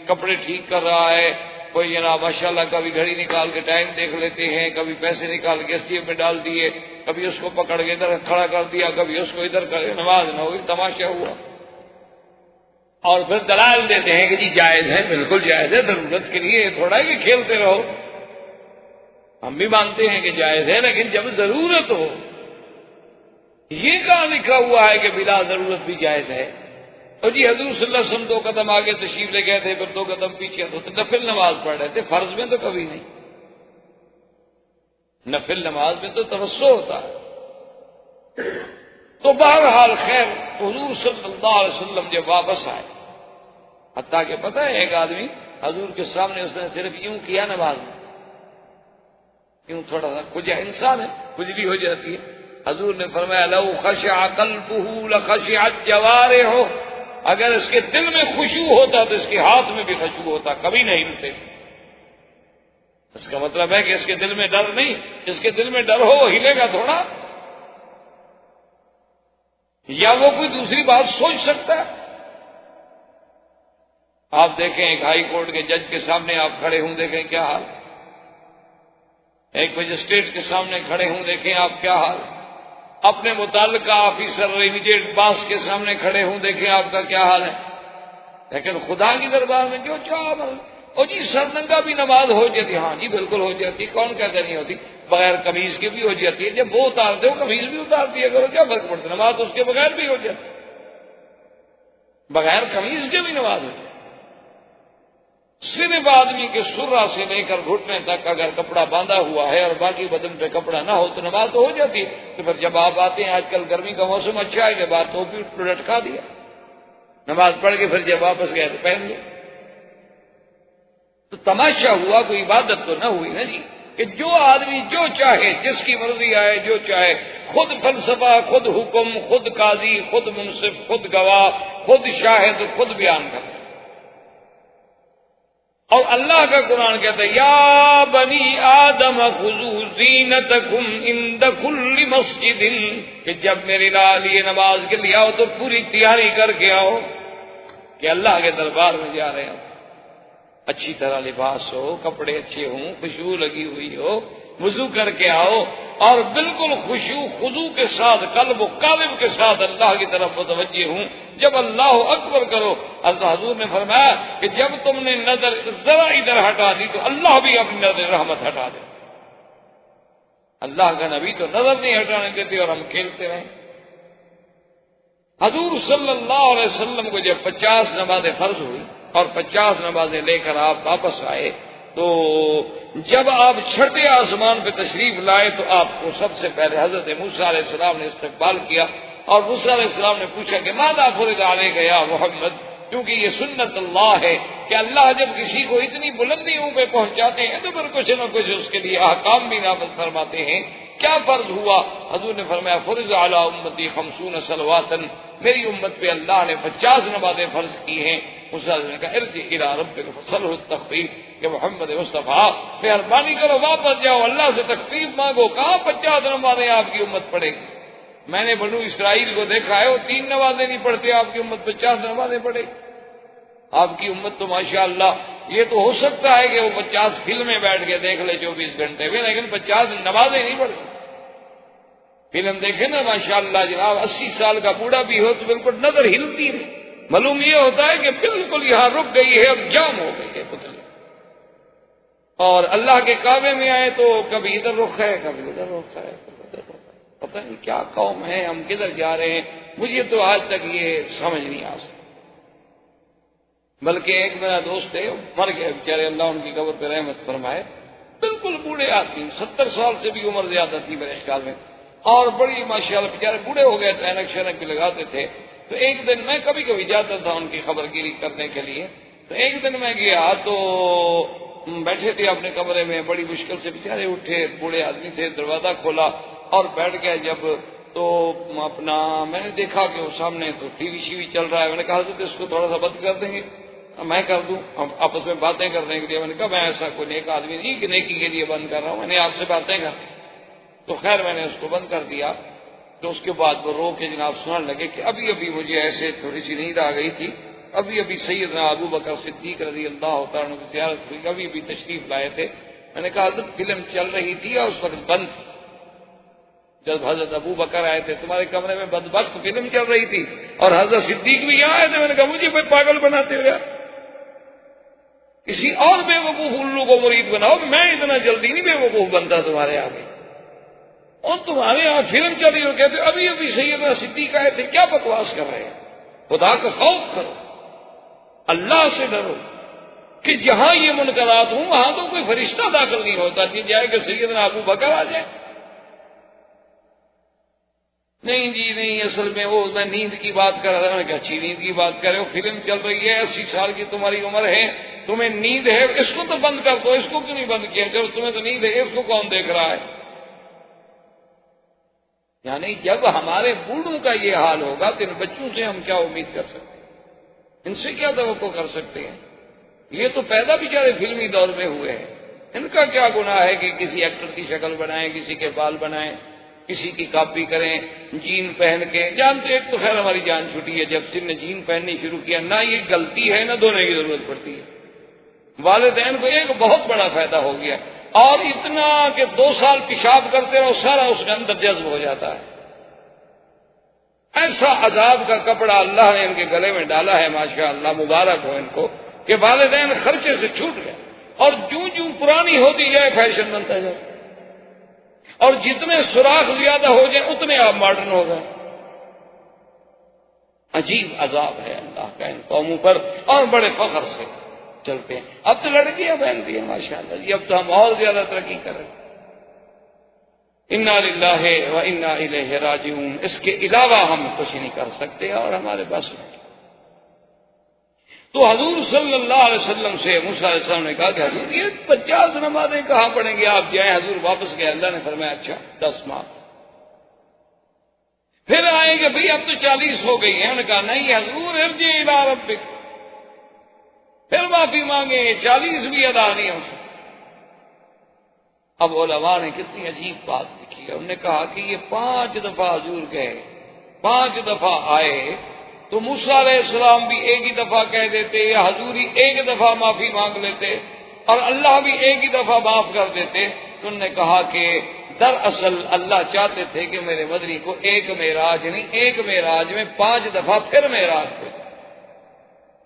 کپڑے ٹھیک کر رہا ہے، کوئی جناب ماشاءاللہ کبھی گھڑی نکال کے ٹائم دیکھ لیتے ہیں، کبھی پیسے نکال کے استیے پہ ڈال دیے، کبھی اس کو پکڑ کے ادھر کھڑا کر دیا، کبھی اس کو ادھر کر، نماز نہ ہوئی، تماشا ہوا۔ اور پھر دلائل دیتے ہیں کہ جی جائز ہے، بالکل جائز ہے، ضرورت کے لیے تھوڑا ہے کہ کھیلتے رہو، ہم بھی مانتے ہیں کہ جائز ہے، لیکن جب ضرورت ہو، یہ کہاں لکھا ہوا ہے کہ بلا ضرورت بھی جائز ہے؟ اور جی حضور صلی اللہ علیہ وسلم 2 قدم آگے تشریف لے گئے تھے، پھر 2 قدم پیچھے، تو نفل نماز پڑھ رہے تھے، فرض میں تو کبھی نہیں۔ نفل نماز میں تو توسع ہوتا ہے۔ تو بہرحال خیر، حضور صلی اللہ علیہ وسلم جب واپس آئے، حتیٰ کہ پتہ ہے ایک آدمی حضور کے سامنے اس نے صرف یوں کیا نماز میں، یوں تھوڑا سا کھجا، انسان ہے کھجلی ہو جاتی ہے، حضور نے فرمایا لو خشع قلبہ لخشعت جوارحہ، اگر اس کے دل میں خشوع ہوتا تو اس کے ہاتھ میں بھی خشوع ہوتا، کبھی نہیں ہلتے۔ اس کا مطلب ہے کہ اس کے دل میں ڈر نہیں، اس کے دل میں ڈر ہو وہ ہلے گا تھوڑا، یا وہ کوئی دوسری بات سوچ سکتا ہے؟ آپ دیکھیں ایک ہائی کورٹ کے جج کے سامنے آپ کھڑے ہوں، دیکھیں کیا حال ہے، ایک مجسٹریٹ کے سامنے کھڑے ہوں، دیکھیں آپ کیا حال ہے، اپنے متعلقہ آفیسر امیڈیٹ باس کے سامنے کھڑے ہوں، دیکھیں آپ کا کیا حال ہے۔ لیکن خدا کی دربار میں جو چاہ اور جی سرنگا بھی نماز ہو جاتی، ہاں جی بالکل ہو جاتی، کون کہتا نہیں ہوتی، بغیر قمیض کے بھی ہو جاتی ہے، جب وہ اتارتے ہو قمیض بھی اتار دیا کرو، کیا فرق پڑتا ہے، نماز اس کے بغیر بھی ہو جاتی، بغیر قمیض کے بھی نماز ہو جاتی۔ صرف آدمی کے سرہ سے لے کر گھٹنے تک اگر کپڑا باندھا ہوا ہے اور باقی بدن پہ کپڑا نہ ہو تو نماز تو ہو جاتی ہے۔ تو پھر جب آپ آتے ہیں، آج کل گرمی کا موسم اچھا ہے کہ بات تو بھی لٹکا دیا، نماز پڑھ کے پھر جب واپس گئے تو پہن لیا، تو تماشا ہوا، کوئی عبادت تو نہ ہوئی نا جی، کہ جو آدمی جو چاہے، جس کی مرضی آئے، جو چاہے، خود فلسفہ، خود حکم، خود قاضی، خود منصف، خود گواہ، خود شاہد، خود بیان کرے۔ اور اللہ کا قرآن کہتا ہے یا بنی آدم خذوا زینتکم عند کل مسجد، کہ جب میرے لیے نماز کے لیے آؤ تو پوری تیاری کر کے آؤ کہ اللہ کے دربار میں جا رہے ہو، اچھی طرح لباس ہو، کپڑے اچھے ہوں، خوشبو لگی ہوئی ہو، وضو کر کے آؤ اور بالکل خشوع خضوع کے ساتھ، قلب و قالب کے ساتھ اللہ کی طرف متوجہ ہوں۔ جب اللہ اکبر کرو، اللہ حضور نے فرمایا کہ جب تم نے نظر ذرا ادھر ہٹا دی تو اللہ بھی اپنی نظر رحمت ہٹا دے۔ اللہ کا نبی تو نظر نہیں ہٹانے دیتے اور ہم کھیلتے رہے۔ حضور صلی اللہ علیہ وسلم کو جب 50 نمازیں فرض ہوئی اور 50 نمازیں لے کر آپ واپس آئے، تو جب آپ چھٹے آسمان پہ تشریف لائے تو آپ کو سب سے پہلے حضرت موسیٰ علیہ السلام نے استقبال کیا، اور موسیٰ علیہ السلام نے پوچھا کہ ماذا فرض علیک یا محمد، کیونکہ یہ سنت اللہ ہے کہ اللہ جب کسی کو اتنی بلندیوں پہ پہنچاتے ہیں تو پھر کچھ نہ کچھ اس کے لیے احکام بھی نافذ فرماتے ہیں۔ کیا فرض ہوا؟ حضور نے فرمایا فرض علی امتی 50 صلوات، میری امت پہ اللہ نے 50 نمازیں فرض کی ہیں۔ موسیٰ نے کہا ارجع الی ربک فاسألہ التخفیف، کہ محمد مصطفیٰ مہربانی کرو واپس جاؤ، اللہ سے تخفیف مانگو، کہاں 50 نمازیں آپ کی امت پڑھے گی؟ میں نے بنو اسرائیل کو دیکھا ہے، وہ 3 نمازیں نہیں پڑھتے، آپ کی امت 50 نمازیں پڑھے گی۔ آپ کی امت تو ماشاءاللہ، یہ تو ہو سکتا ہے کہ وہ 50 فلمیں بیٹھ کے دیکھ لے 24 گھنٹے میں، لیکن 50 نمازیں نہیں پڑھ سکتے۔ فلم دیکھے نا ماشاءاللہ جناب، 80 سال کا بوڑھا بھی ہو تو بالکل نظر ہلتی نہیں، معلوم یہ ہوتا ہے کہ بالکل یہاں رک گئی ہے، اب جام ہو گئی ہے پتلی۔ اور اللہ کے کعبے میں آئے تو کبھی ادھر رخ ہے، کبھی ادھر رخ ہے، پتہ نہیں کیا قوم ہے، ہم کدھر جا رہے ہیں، مجھے تو آج تک یہ سمجھ نہیں آ سکتا۔ بلکہ ایک میرا دوست ہے، مر گئے بیچارے، اللہ ان کی قبر پہ رحمت فرمائے، بالکل بوڑھے آدمی، 70 سال سے بھی عمر زیادہ تھی میرے خیال میں، اور بڑی ماشاءاللہ بیچارے بوڑھے ہو گئے تھے، اینک شینک بھی لگاتے تھے۔ تو ایک دن میں کبھی کبھی جاتا تھا ان کی خبر گیری کرنے کے لیے، تو ایک دن میں گیا تو بیٹھے تھے اپنے کمرے میں، بڑی مشکل سے بیچارے اٹھے، بوڑھے آدمی تھے، دروازہ کھولا اور بیٹھ گئے جب، تو اپنا میں نے دیکھا کہ وہ سامنے تو ٹی وی شی وی چل رہا ہے، میں نے کہا حضرت اس کو تھوڑا سا بند کر دیں گے، میں کر دوں، ہم آپس میں باتیں کرنے کے لیے۔ میں نے کہا میں ایسا کوئی نیک آدمی نہیں کہ نیکی کے لیے بند کر رہا ہوں، میں نے آپ سے باتیں کر، تو خیر میں نے اس کو بند کر دیا۔ تو اس کے بعد وہ رو کے جناب سننے لگے کہ ابھی ابھی مجھے ایسے تھوڑی سی نیند آ گئی تھی، ابھی سیدنا ابو بکر صدیق رضی اللہ تعالیٰ عنہ کی زیارت ہوئی، ابھی تشریف لائے تھے. میں نے کہا حضرت فلم چل رہی تھی اور اس وقت بند تھی. جب حضرت ابو بکر آئے تھے تمہارے کمرے میں بدبخت فلم چل رہی تھی اور حضرت صدیق بھی یہاں آئے تھے. میں نے کہا مجھے کوئی پاگل بناتے ہو یار، کسی اور بے وقوف الو کو مرید بناؤ، میں اتنا جلدی نہیں بے وقوف بنتا تمہارے آگے. اور تمہارے یہاں فلم چل رہی اور کہتے ابھی سیدنا صدیق آئے تھے. کیا بکواس کر رہے ہیں؟ خدا کا خوف کرو، اللہ سے ڈرو کہ جہاں یہ منکرات ہوں وہاں تو کوئی فرشتہ داخل نہیں ہوتا کہ جائے کہ سیدنا ابو بکر آ جائے. نہیں جی نہیں، اصل میں وہ میں نیند کی بات کر رہا تھا. میں کہ اچھی نیند کی بات کر رہے ہو، فلم چل رہی ہے، 80 سال کی تمہاری عمر ہے، تمہیں نیند ہے، اس کو تو بند کر دو. اس کو کیوں نہیں بند کیا؟ چلو تمہیں تو نیند ہے، اس کو کون دیکھ رہا ہے؟ یعنی جب ہمارے بوڑھوں کا یہ حال ہوگا تو ان بچوں سے ہم کیا امید کر سکتے ہیں؟ ان سے کیا توقع کر سکتے ہیں؟ یہ تو پیدا بیچارے فلمی دور میں ہوئے ہیں. ان کا کیا گناہ ہے کہ کسی ایکٹر کی شکل بنائیں، کسی کے بال بنائیں، کسی کی کاپی کریں، جین پہن کے. جانتے ایک تو خیر ہماری جان چھٹی ہے جب سے نے جین پہننی شروع کیا. نہ یہ غلطی ہے نہ دھونے کی ضرورت پڑتی ہے. والدین کو ایک بہت بڑا فائدہ ہو گیا، اور اتنا کہ 2 سال پیشاب کرتے رہو سارا اس کے اندر جذب ہو جاتا ہے. ایسا عذاب کا کپڑا اللہ نے ان کے گلے میں ڈالا ہے، ماشاء اللہ مبارک ہو ان کو کہ والدین خرچے سے چھوٹ گئے. اور جوں پرانی ہوتی جائے فیشن بنتا جائے، اور جتنے سوراخ زیادہ ہو جائیں اتنے آپ ماڈرن ہو گئے. عجیب عذاب ہے اللہ کا ان قوموں پر، اور بڑے فخر سے چلتے ہیں. اب تو لڑکیاں پہنتی ہیں ماشاء اللہ جی، اب تو ہم اور زیادہ ترقی کر رہے ہیں. انا للہ و انا الیہ راجعون. اس کے علاوہ ہم کچھ نہیں کر سکتے اور ہمارے بس میں. تو حضور صلی اللہ علیہ وسلم سے موسیٰ علیہ السلام نے کہا کہ حضور یہ 50 نمازیں کہاں پڑھیں گے آپ جائیں. حضور واپس گئے. اللہ نے فرمایا اچھا 10 معاف. پھر آئیں گے بھئی اب تو 40 ہو گئی ہیں. انہوں نے کہا نہیں حضور ارجع الی ربک، پھر معافی مانگیں گے، 40 بھی ادا نہیں ہو سکتی. اب علماء نے کتنی عجیب بات لکھی ہے. انہوں نے کہا کہ یہ 5 دفعہ حضور گئے، 5 دفعہ آئے، تو موسیٰ علیہ السلام بھی ایک ہی دفعہ کہہ دیتے یا حضور ہی ایک دفعہ معافی مانگ لیتے اور اللہ بھی ایک ہی دفعہ معاف کر دیتے. تو انہوں نے کہا کہ دراصل اللہ چاہتے تھے کہ میرے مدنی کو ایک معراج نہیں، ایک معراج میں 5 دفعہ پھر معراج ہو.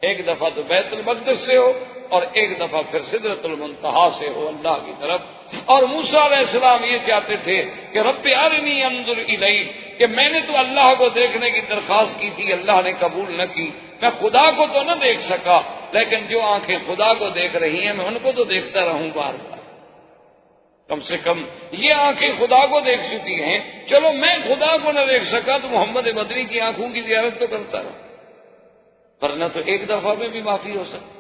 ایک دفعہ تو بیت المقدس سے ہو اور ایک دفعہ پھر سدرۃ المنتہا سے ہو اللہ کی طرف. اور موسیٰ علیہ السلام یہ چاہتے تھے کہ رب ارنی انظر الیک، کہ میں نے تو اللہ کو دیکھنے کی درخواست کی تھی، اللہ نے قبول نہ کی. میں خدا کو تو نہ دیکھ سکا، لیکن جو آنکھیں خدا کو دیکھ رہی ہیں میں ان کو تو دیکھتا رہوں بار بار. کم سے کم یہ آنکھیں خدا کو دیکھ چکی ہیں، چلو میں خدا کو نہ دیکھ سکا تو محمد مدنی کی آنکھوں کی زیارت تو کرتا رہا، ورنہ تو ایک دفعہ میں بھی معافی ہو سکتی.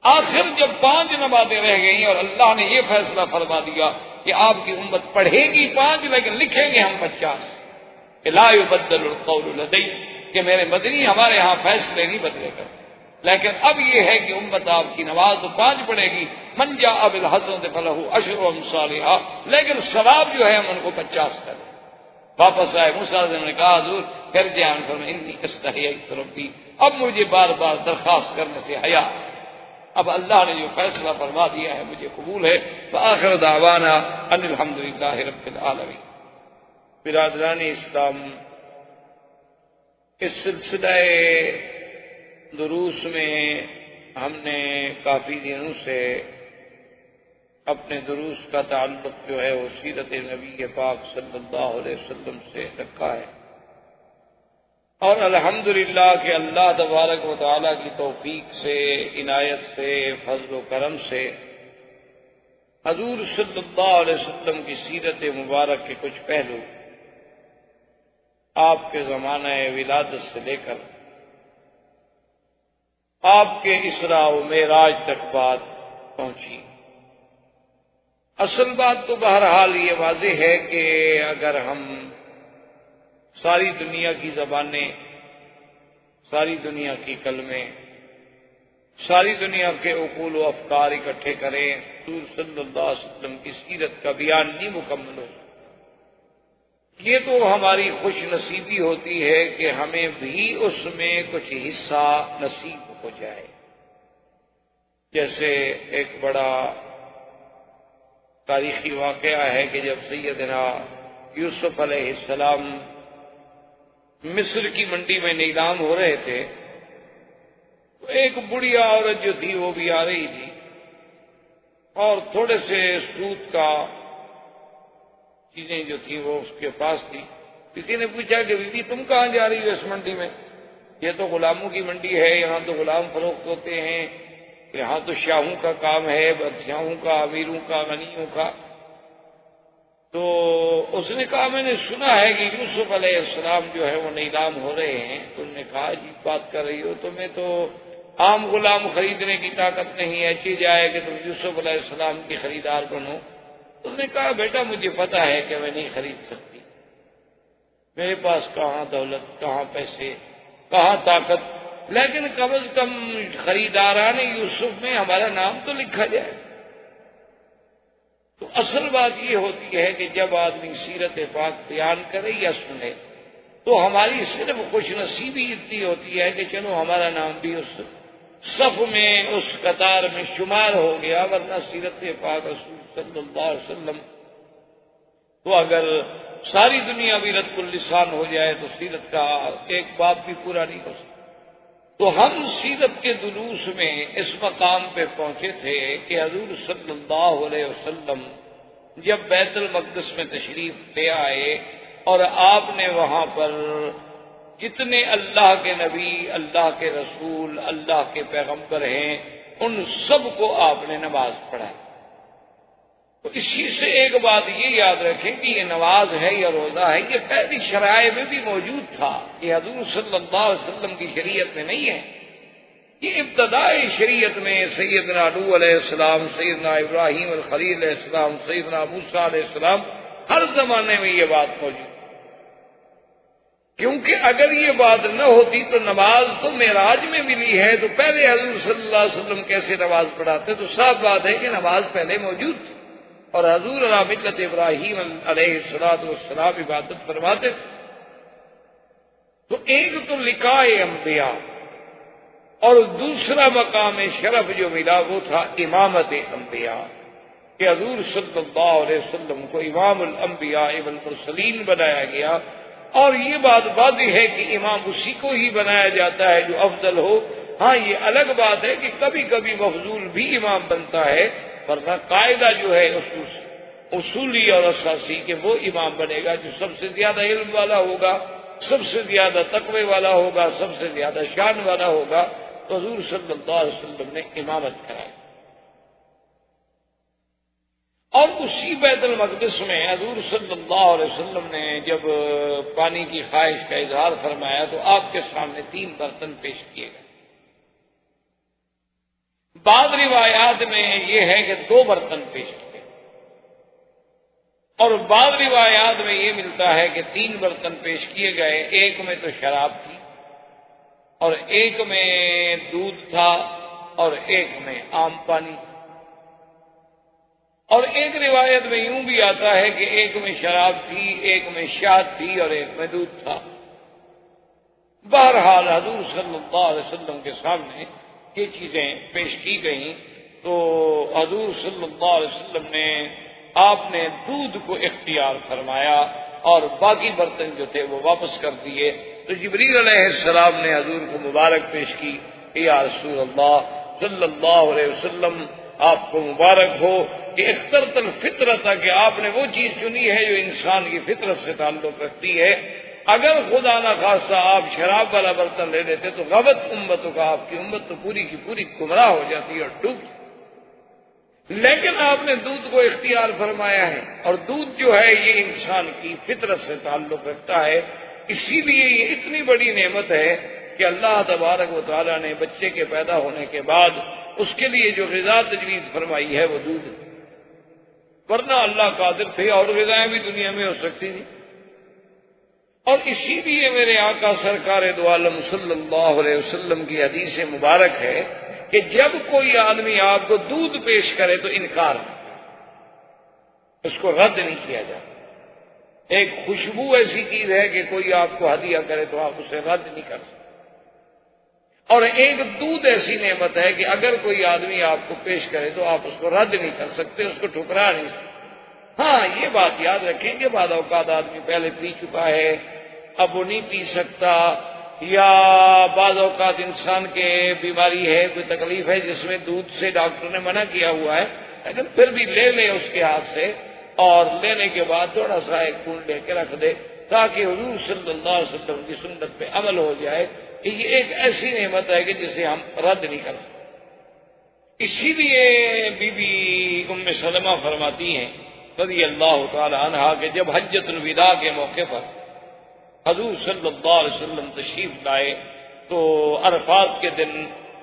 آخر جب 5 نمازیں رہ گئی اور اللہ نے یہ فیصلہ فرما دیا کہ آپ کی امت پڑھے گی 5 لیکن لکھیں گے ہم 50. لا یبدل القول لدی، کہ میرے مدنی ہمارے ہاں فیصلے نہیں بدلے کر. لیکن اب یہ ہے کہ امت آپ کی نماز تو 5 پڑھے گی، من جاء بالحسنۃ فلہ عشر امثالھا، لیکن ثواب جو ہے ہم ان کو 50 کریں. واپس آئے موسیٰ نے کہا حضور پھر جان فرمائے انی استحییت ربی، اب مجھے بار بار درخواست کرنے سے حیا. اب اللہ نے جو فیصلہ فرما دیا ہے مجھے قبول ہے. وآخر دعوانا ان الحمدللہ رب العالمین. برادران اسلام، اس سلسلہ دروس میں ہم نے کافی دنوں سے اپنے دروس کا تعلق جو ہے وہ سیرت نبی پاک صلی اللہ علیہ وسلم سے رکھا ہے، اور الحمدللہ کہ اللہ تبارک و تعالیٰ کی توفیق سے، عنایت سے، فضل و کرم سے حضور صلی اللہ علیہ وسلم کی سیرت مبارک کے کچھ پہلو آپ کے زمانہ ولادت سے لے کر آپ کے اسراء و معراج تک بات پہنچی. اصل بات تو بہرحال یہ واضح ہے کہ اگر ہم ساری دنیا کی زبانیں، ساری دنیا کی کلمیں، ساری دنیا کے عقول و افکار اکٹھے کریں، حضور صلی اللہ علیہ وسلم کی سیرت کا بیان نہیں مکمل ہو. یہ تو ہماری خوش نصیبی ہوتی ہے کہ ہمیں بھی اس میں کچھ حصہ نصیب ہو جائے. جیسے ایک بڑا تاریخی واقعہ ہے کہ جب سیدنا یوسف علیہ السلام مصر کی منڈی میں نیلام ہو رہے تھے تو ایک بڑھیا عورت جو تھی وہ بھی آ رہی تھی اور تھوڑے سے سود کا چیزیں جو تھی وہ اس کے پاس تھی. کسی نے پوچھا کہ بیوی تم کہاں جا رہی ہو اس منڈی میں؟ یہ تو غلاموں کی منڈی ہے، یہاں تو غلام فروخت ہوتے ہیں، یہاں تو شاہوں کا کام ہے، بادشاہوں کا، امیروں کا، غنیوں کا. تو اس نے کہا میں نے سنا ہے کہ یوسف علیہ السلام جو ہے وہ نیلام ہو رہے ہیں. تو انہوں نے کہا عجیب بات کر رہی ہو، تمہیں تو عام غلام خریدنے کی طاقت نہیں ہے، اچھی جائے کہ تم یوسف علیہ السلام کی خریدار بنو. اس نے کہا بیٹا مجھے پتا ہے کہ میں نہیں خرید سکتی، میرے پاس کہاں دولت، کہاں پیسے، کہاں طاقت، لیکن کم از کم خریداران یوسف میں ہمارا نام تو لکھا جائے. تو اصل بات یہ ہوتی ہے کہ جب آدمی سیرت پاک بیان کرے یا سنے تو ہماری صرف خوش نصیبی اتنی ہوتی ہے کہ چلو ہمارا نام بھی اس صف میں، اس قطار میں شمار ہو گیا. ورنہ سیرت پاک رسول صلی اللہ علیہ وسلم تو اگر ساری دنیا بھی رد اللسان ہو جائے تو سیرت کا ایک باب بھی پورا نہیں ہو سکتا. تو ہم سیرت کے دروس میں اس مقام پہ پہنچے تھے کہ حضور صلی اللہ علیہ وسلم جب بیت المقدس میں تشریف لے آئے اور آپ نے وہاں پر جتنے اللہ کے نبی، اللہ کے رسول، اللہ کے پیغمبر ہیں ان سب کو آپ نے نماز پڑھائی. تو اسی سے ایک بات یہ یاد رکھیں کہ یہ نماز ہے یا روزہ ہے یہ پہلی شرائع میں بھی موجود تھا، یہ حضور صلی اللہ علیہ وسلم کی شریعت میں نہیں ہے. یہ ابتدائی شریعت میں سیدنا نوح علیہ السلام، سیدنا ابراہیم الخلیل علیہ السلام، سیدنا موسیٰ علیہ السلام ہر زمانے میں یہ بات موجود. کیونکہ اگر یہ بات نہ ہوتی تو نماز تو معراج میں ملی ہے، تو پہلے حضور صلی اللہ علیہ وسلم کیسے نماز پڑھاتے؟ تو صاف بات ہے کہ نماز پہلے موجود تھی اور حضور علی ملت ابراہیم علیہ السلام عبادت فرماتے تھے. تو ایک تو لقاء انبیاء اور دوسرا مقام شرف جو ملا وہ تھا امامت انبیاء کہ حضور صلی اللہ علیہ وسلم کو امام الانبیاء والمرسلین بنایا گیا. اور یہ بات واضح ہے کہ امام اسی کو ہی بنایا جاتا ہے جو افضل ہو. ہاں یہ الگ بات ہے کہ کبھی کبھی مفضول بھی امام بنتا ہے، ورنہ قاعدہ جو ہے اصولی اور اساسی کہ وہ امام بنے گا جو سب سے زیادہ علم والا ہوگا، سب سے زیادہ تقوی والا ہوگا، سب سے زیادہ شان والا ہوگا. تو حضور صلی اللہ علیہ وسلم نے امامت کرائی. اور اسی بیت المقدس میں حضور صلی اللہ علیہ وسلم نے جب پانی کی خواہش کا اظہار فرمایا تو آپ کے سامنے 3 برتن پیش کیے گئے. بعض روایات میں یہ ہے کہ 2 برتن پیش کیے اور بعض روایات میں یہ ملتا ہے کہ 3 برتن پیش کیے گئے. ایک میں تو شراب تھی اور ایک میں دودھ تھا اور ایک میں عام پانی. اور ایک روایت میں یوں بھی آتا ہے کہ ایک میں شراب تھی، ایک میں شہد تھی اور ایک میں دودھ تھا. بہرحال حضور صلی اللہ علیہ وسلم کے سامنے یہ چیزیں پیش کی گئیں تو حضور صلی اللہ علیہ وسلم نے آپ نے دودھ کو اختیار فرمایا اور باقی برتن جو تھے وہ واپس کر دیے. تو جبریل علیہ السلام نے حضور کو مبارک پیش کی، یا رسول اللہ صلی اللہ علیہ وسلم آپ کو مبارک ہو کہ اخترت الفطرت، کہ آپ نے وہ چیز چنی ہے جو انسان کی فطرت سے تعلق رکھتی ہے. اگر خدا نہ خواستہ آپ شراب والا برتن لے لیتے تو غبت امتوں کا، آپ کی امت تو پوری کی پوری گمراہ ہو جاتی اور ڈوب. لیکن آپ نے دودھ کو اختیار فرمایا ہے اور دودھ جو ہے یہ انسان کی فطرت سے تعلق رکھتا ہے. اسی لیے یہ اتنی بڑی نعمت ہے کہ اللہ تبارک و تعالیٰ نے بچے کے پیدا ہونے کے بعد اس کے لیے جو غذا تجویز فرمائی ہے وہ دودھ ہے. ورنہ اللہ قادر تھے اور غذائیں بھی دنیا میں ہو سکتی تھی. اور اسی لیے میرے آقا سرکار دو عالم صلی اللہ علیہ وسلم کی حدیث مبارک ہے کہ جب کوئی آدمی آپ کو دودھ پیش کرے تو انکار، اس کو رد نہیں کیا جاتا. ایک خوشبو ایسی چیز ہے کہ کوئی آپ کو ہدیہ کرے تو آپ اسے رد نہیں کر سکتے، اور ایک دودھ ایسی نعمت ہے کہ اگر کوئی آدمی آپ کو پیش کرے تو آپ اس کو رد نہیں کر سکتے، اس کو ٹھکرا نہیں سکتے۔ ہاں یہ بات یاد رکھیں کہ بعض اوقات آدمی پہلے پی چکا ہے، اب وہ نہیں پی سکتا، یا بعض اوقات انسان کے بیماری ہے، کوئی تکلیف ہے جس میں دودھ سے ڈاکٹر نے منع کیا ہوا ہے، لیکن پھر بھی لے لے اس کے ہاتھ سے، اور لینے کے بعد تھوڑا سا ایک پھول لے کے رکھ دے تاکہ حضور صلی اللہ علیہ وسلم کی سنت پہ عمل ہو جائے کہ یہ ایک ایسی نعمت ہے کہ جسے ہم رد نہیں کر سکتے۔ اسی لیے بی بی ام سلمہ فرماتی ہیں رضی اللہ تعالی عنہا کہ جب حجۃ الوداع کے موقع پر حضور صلی اللہ علیہ وسلم تشریف لائے تو عرفات کے دن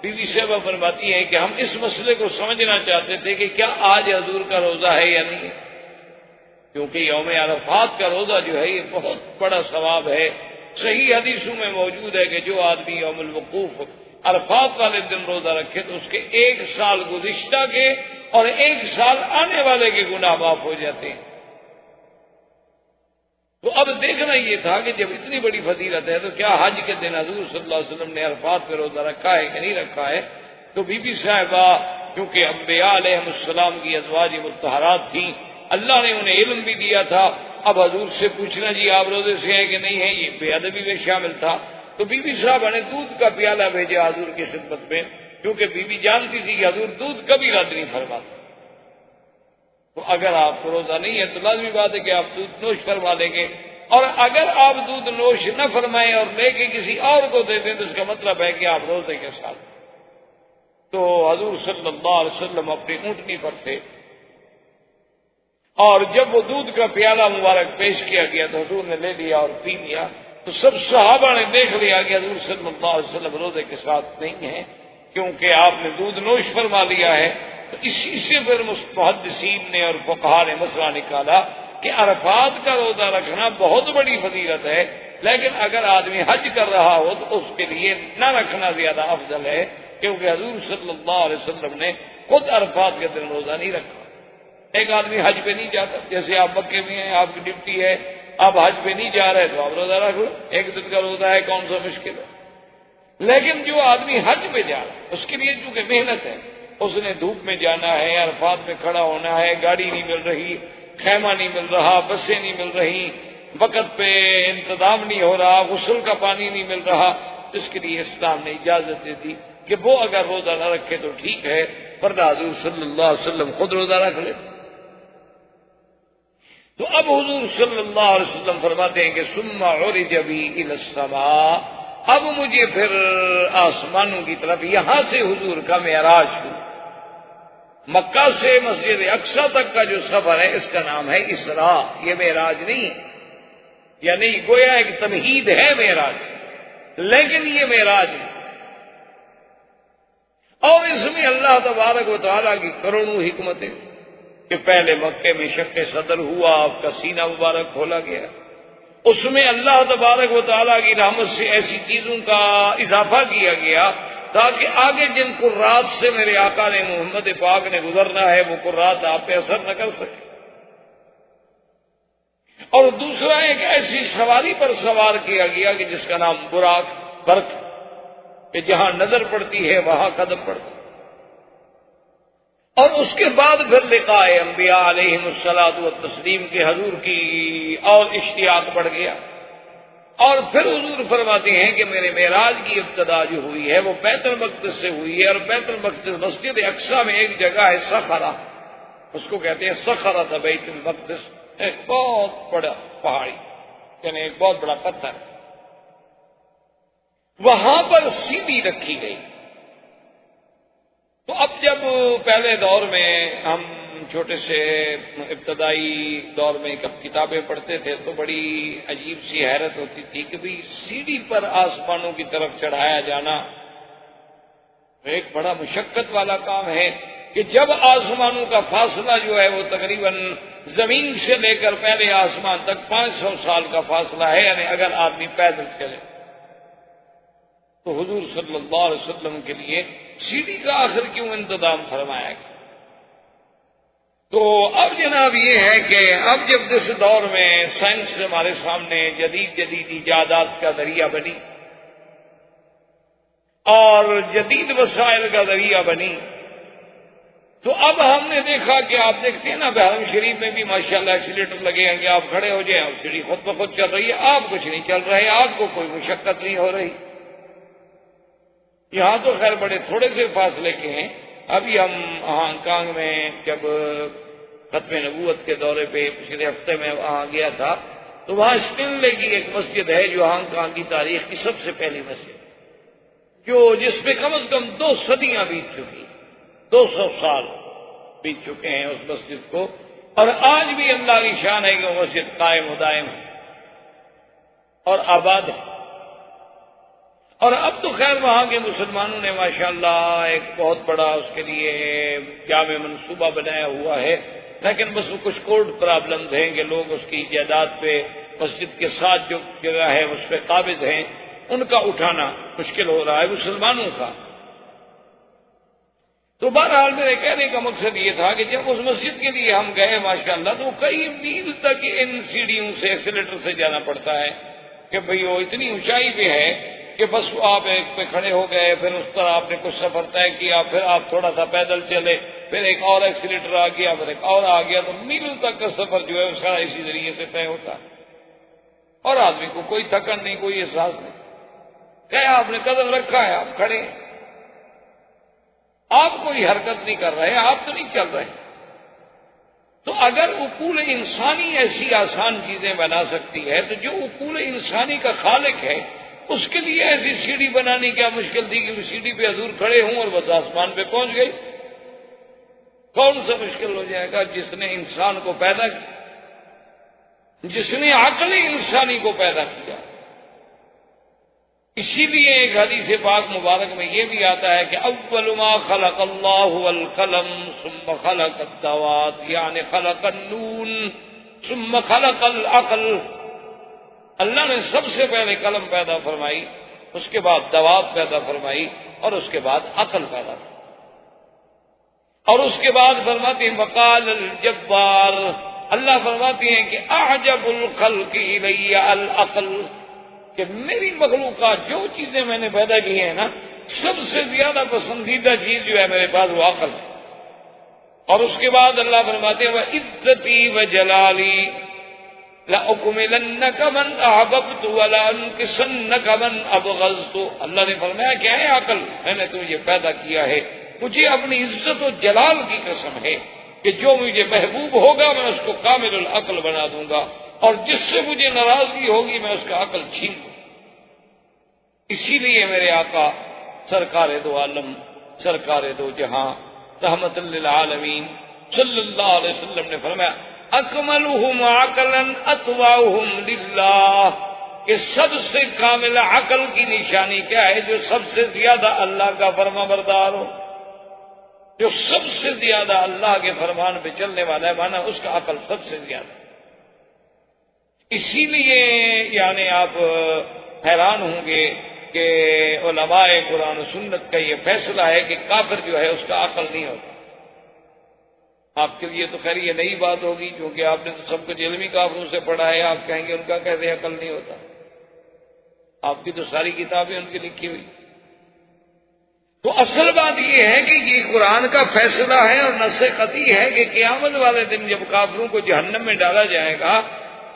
بی بی صاحبہ فرماتی ہیں کہ ہم اس مسئلے کو سمجھنا چاہتے تھے کہ کیا آج حضور کا روزہ ہے یا نہیں ہے، کیونکہ یوم عرفات کا روزہ جو ہے یہ بہت بڑا ثواب ہے۔ صحیح حدیثوں میں موجود ہے کہ جو آدمی یوم الوقوف عرفات والے دن روزہ رکھے تو اس کے 1 سال گزشتہ کے اور 1 سال آنے والے کے گناہ معاف ہو جاتے ہیں۔ تو اب دیکھنا یہ تھا کہ جب اتنی بڑی فضیلت ہے تو کیا حج کے دن حضور صلی اللہ علیہ وسلم نے عرفات پہ روزہ رکھا ہے کہ نہیں رکھا ہے؟ تو بی بی صاحبہ کیونکہ انبیاء علیہ السلام کی ازواج مطہرات تھیں، اللہ نے انہیں علم بھی دیا تھا، اب حضور سے پوچھنا جی آپ روزے سے ہیں کہ نہیں ہیں یہ بے ادبی میں شامل تھا۔ تو بی بی صاحبہ نے دودھ کا پیالہ بھیجا حضور کی خدمت میں، کیونکہ بی بی جانتی تھی کہ حضور دودھ کبھی رد نہیں فرماتے، تو اگر آپ کو روزہ نہیں ہے تو لازمی بات ہے کہ آپ دودھ نوش فرما لیں گے، اور اگر آپ دودھ نوش نہ فرمائیں اور لے کے کسی اور کو دے دیں تو اس کا مطلب ہے کہ آپ روزے کے ساتھ۔ تو حضور صلی اللہ علیہ وسلم اپنی اونٹنی پر تھے، اور جب وہ دودھ کا پیالہ مبارک پیش کیا گیا تو حضور نے لے لیا اور پی لیا، تو سب صحابہ نے دیکھ لیا کہ حضور صلی اللہ علیہ وسلم روزے کے ساتھ نہیں ہیں، کیونکہ آپ نے دودھ نوش فرما لیا ہے۔ تو اسی سے پھر محدثین نے اور فقہاء نے مسئلہ نکالا کہ عرفات کا روزہ رکھنا بہت بڑی فضیلت ہے، لیکن اگر آدمی حج کر رہا ہو تو اس کے لیے نہ رکھنا زیادہ افضل ہے، کیونکہ حضور صلی اللہ علیہ وسلم نے خود عرفات کے دن روزہ نہیں رکھا۔ ایک آدمی حج پہ نہیں جاتا، جیسے آپ مکے میں ہیں، آپ کی ڈیوٹی ہے، آپ حج پہ نہیں جا رہے تو آپ روزہ رکھ لو، 1 دن کا روزہ ہے، کون سا مشکل ہے۔ لیکن جو آدمی حج پہ جا رہا ہے اس کے لیے چونکہ محنت ہے، اس نے دھوپ میں جانا ہے، عرفات میں کھڑا ہونا ہے، گاڑی نہیں مل رہی، خیمہ نہیں مل رہا، بسیں نہیں مل رہی، وقت پہ انتظام نہیں ہو رہا، غسل کا پانی نہیں مل رہا، اس کے لیے اسلام نے اجازت دے دی کہ وہ اگر روزہ نہ رکھے تو ٹھیک ہے، ورنہ حضور صلی اللہ علیہ وسلم خود روزہ رکھ لے۔ تو اب حضور صلی اللہ علیہ وسلم فرماتے ہیں کہ ثم عرج بی الی السماء، اب مجھے پھر آسمانوں کی طرف یہاں سے حضور کا معراج ہوا۔ مکہ سے مسجد اقصی تک کا جو سفر ہے اس کا نام ہے اسراء، یہ معراج نہیں ہے، یعنی گویا ایک تمہید ہے معراج، لیکن یہ معراج ہے، اور اس میں اللہ تبارک و تعالیٰ کی کروڑوں حکمتیں کہ پہلے مکے میں شق صدر ہوا، آپ کا سینہ مبارک کھولا گیا، اس میں اللہ تبارک و تعالیٰ کی رحمت سے ایسی چیزوں کا اضافہ کیا گیا تاکہ آگے جن قرات سے میرے آقا نے محمد پاک نے گزرنا ہے وہ قرات آپ پہ اثر نہ کر سکے، اور دوسرا ایک ایسی سواری پر سوار کیا گیا کہ جس کا نام براق برق، کہ جہاں نظر پڑتی ہے وہاں قدم پڑتا، اور اس کے بعد پھر لقاء انبیاء علیہم الصلاۃ والتسلیم کے حضور کی اور اشتیاق بڑھ گیا، اور پھر حضور فرماتے ہیں کہ میرے معراج کی ابتدا جو ہوئی ہے وہ بیت المقدس سے ہوئی ہے، اور بیت المقدس مسجد اقصی میں ایک جگہ ہے صخرہ، اس کو کہتے ہیں صخرۃ بیت المقدس، ایک بہت بڑا پہاڑی، یعنی ایک بہت بڑا پتھر، وہاں پر سیڑھی رکھی گئی۔ تو اب جب پہلے دور میں ہم چھوٹے سے ابتدائی دور میں کتابیں پڑھتے تھے تو بڑی عجیب سی حیرت ہوتی تھی کہ بھئی سیڑھی پر آسمانوں کی طرف چڑھایا جانا ایک بڑا مشقت والا کام ہے، کہ جب آسمانوں کا فاصلہ جو ہے وہ تقریباً زمین سے لے کر پہلے آسمان تک 500 سال کا فاصلہ ہے، یعنی اگر آدمی پیدل چلے تو حضور صلی اللہ علیہ وسلم کے لیے سیڑھی کا آخر کیوں انتظام فرمایا گیا؟ تو اب جناب یہ ہے کہ اب جب اس دور میں سائنس ہمارے سامنے جدید ایجادات کا ذریعہ بنی اور جدید وسائل کا ذریعہ بنی، تو اب ہم نے دیکھا کہ آپ دیکھتے ہیں نا حرم شریف میں بھی ماشاءاللہ ایکسیلیٹر لگے ہیں کہ آپ کھڑے ہو جائیں اور سیڑھی خود بخود چل رہی ہے، آپ کچھ نہیں چل رہے، آپ کو کوئی مشقت نہیں ہو رہی۔ یہاں تو خیر بڑے تھوڑے سے فاصلے کے ہیں۔ ابھی ہم ہانگ کانگ میں جب ختم نبوت کے دورے پہ پچھلے ہفتے میں وہاں گیا تھا، تو وہاں اسٹنلے کی ایک مسجد ہے جو ہانگ کانگ کی تاریخ کی سب سے پہلی مسجد، جس پہ کم از کم 2 صدیاں بیت چکی، 200 سال بیت چکے ہیں اس مسجد کو، اور آج بھی اللہ کی شان ہے کہ وہ مسجد قائم و دائم ہے اور آباد ہے۔ اور اب تو خیر وہاں کے مسلمانوں نے ماشاءاللہ ایک بہت بڑا اس کے لیے جامع منصوبہ بنایا ہوا ہے، لیکن بس وہ کچھ کوڈ پرابلمز ہیں کہ لوگ اس کی ایجادات پہ مسجد کے ساتھ جو جگہ ہے اس پہ قابض ہیں، ان کا اٹھانا مشکل ہو رہا ہے مسلمانوں کا۔ تو بہرحال میرے کہنے کا مقصد یہ تھا کہ جب اس مسجد کے لیے ہم گئے ماشاءاللہ، تو کئی میل تک ان سیڑھیوں سے ایکسیلیٹر سے جانا پڑتا ہے کہ بھئی وہ اتنی اونچائی پہ ہے کہ بس آپ ایک پہ کھڑے ہو گئے، پھر اس طرح آپ نے کچھ سفر طے کیا، پھر آپ تھوڑا سا پیدل چلے، پھر ایک اور ایکسیلیٹر آ گیا، پھر ایک اور آ گیا، تو میلوں تک کا سفر جو ہے اس کا اسی ذریعے سے طے ہوتا ہے، اور آدمی کو کوئی تھکن نہیں، کوئی احساس نہیں۔ کہ آپ نے قدم رکھا ہے، آپ کھڑے ہیں، آپ کوئی حرکت نہیں کر رہے، آپ تو نہیں چل رہے۔ تو اگر عقول انسانی ایسی آسان چیزیں بنا سکتی ہے، تو جو عقول انسانی کا خالق ہے اس کے لیے ایسی سیڑھی بنانی کیا مشکل تھی کہ سیڑھی پہ حضور کھڑے ہوں اور بس آسمان پہ پہنچ گئی؟ کون سا مشکل ہو جائے گا؟ جس نے انسان کو پیدا کیا، جس نے عقل انسانی کو پیدا کیا۔ اسی لیے ایک حدیث پاک مبارک میں یہ بھی آتا ہے کہ اول ما خلق اللہ القلم ثم خلق الدوات، یعنی خلق النون ثم خلق العقل۔ اللہ نے سب سے پہلے قلم پیدا فرمائی، اس کے بعد دوات پیدا فرمائی، اور اس کے بعد عقل پیدا فرمائی، اور اس کے بعد فرماتے ہیں وقال الجبار، اللہ فرماتے ہیں کہ اعجب الخلق الی العقل، کہ میری مخلوقات جو چیزیں میں نے پیدا کی ہیں نا، سب سے زیادہ پسندیدہ چیز جو ہے میرے پاس وہ عقل ہے۔ اور اس کے بعد اللہ فرماتے ہیں وعزتی وجلالی لأکملنک من احببت ولانکسنک من ابغضت۔ اللہ نے فرمایا کیا ہے عقل، میں نے تجھے پیدا کیا ہے، مجھے اپنی عزت و جلال کی قسم ہے کہ جو مجھے محبوب ہوگا میں اس کو کامل العقل بنا دوں گا، اور جس سے مجھے ناراضگی ہوگی میں اس کا عقل چھین دوں۔ اسی لیے میرے آقا سرکار دو عالم، سرکار دو جہاں، رحمت للعالمین صلی اللہ علیہ وسلم نے فرمایا اکملہم عقلا اتواہم للہ، کہ سب سے کامل عقل کی نشانی کیا ہے؟ جو سب سے زیادہ اللہ کا فرما بردار ہو، جو سب سے زیادہ اللہ کے فرمان پہ چلنے والا ہے، مانا اس کا عقل سب سے زیادہ۔ اسی لیے یعنی آپ حیران ہوں گے کہ علماء قرآن و سنت کا یہ فیصلہ ہے کہ کافر جو ہے اس کا عقل نہیں ہوتا۔ آپ کے لیے تو خیر یہ نئی بات ہوگی کیونکہ آپ نے تو سب کچھ علمی کافروں سے پڑھا ہے، آپ کہیں گے ان کا کیسے عقل نہیں ہوتا؟ آپ کی تو ساری کتابیں ان کی لکھی ہوئی۔ تو اصل بات یہ ہے کہ یہ قرآن کا فیصلہ ہے اور نص قطعی ہے کہ قیامت والے دن جب کافروں کو جہنم میں ڈالا جائے گا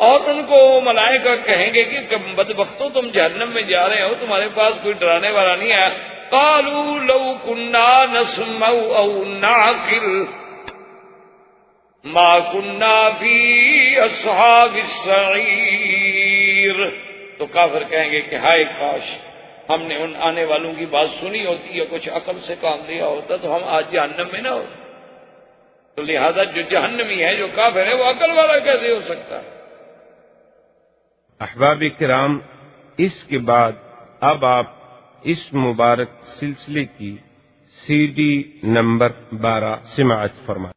اور ان کو ملائکہ کہیں گے کہ بدبختوں تم جہنم میں جا رہے ہو، تمہارے پاس کوئی ڈرانے والا نہیں ہے، قالوا لو كنا نسمع او نعقل ما كنا في اصحاب السعیر، تو کافر کہیں گے کہ ہائے کاش ہم نے ان آنے والوں کی بات سنی ہوتی یا کچھ عقل سے کام لیا ہوتا تو ہم آج جہنم میں نہ ہوتے۔ تو لہذا جو جہنمی ہے، جو کافر ہے، وہ عقل والا کیسے ہو سکتا ہے؟ احباب کرام، اس کے بعد اب آپ اس مبارک سلسلے کی CD نمبر 12 سماعت فرمائیں۔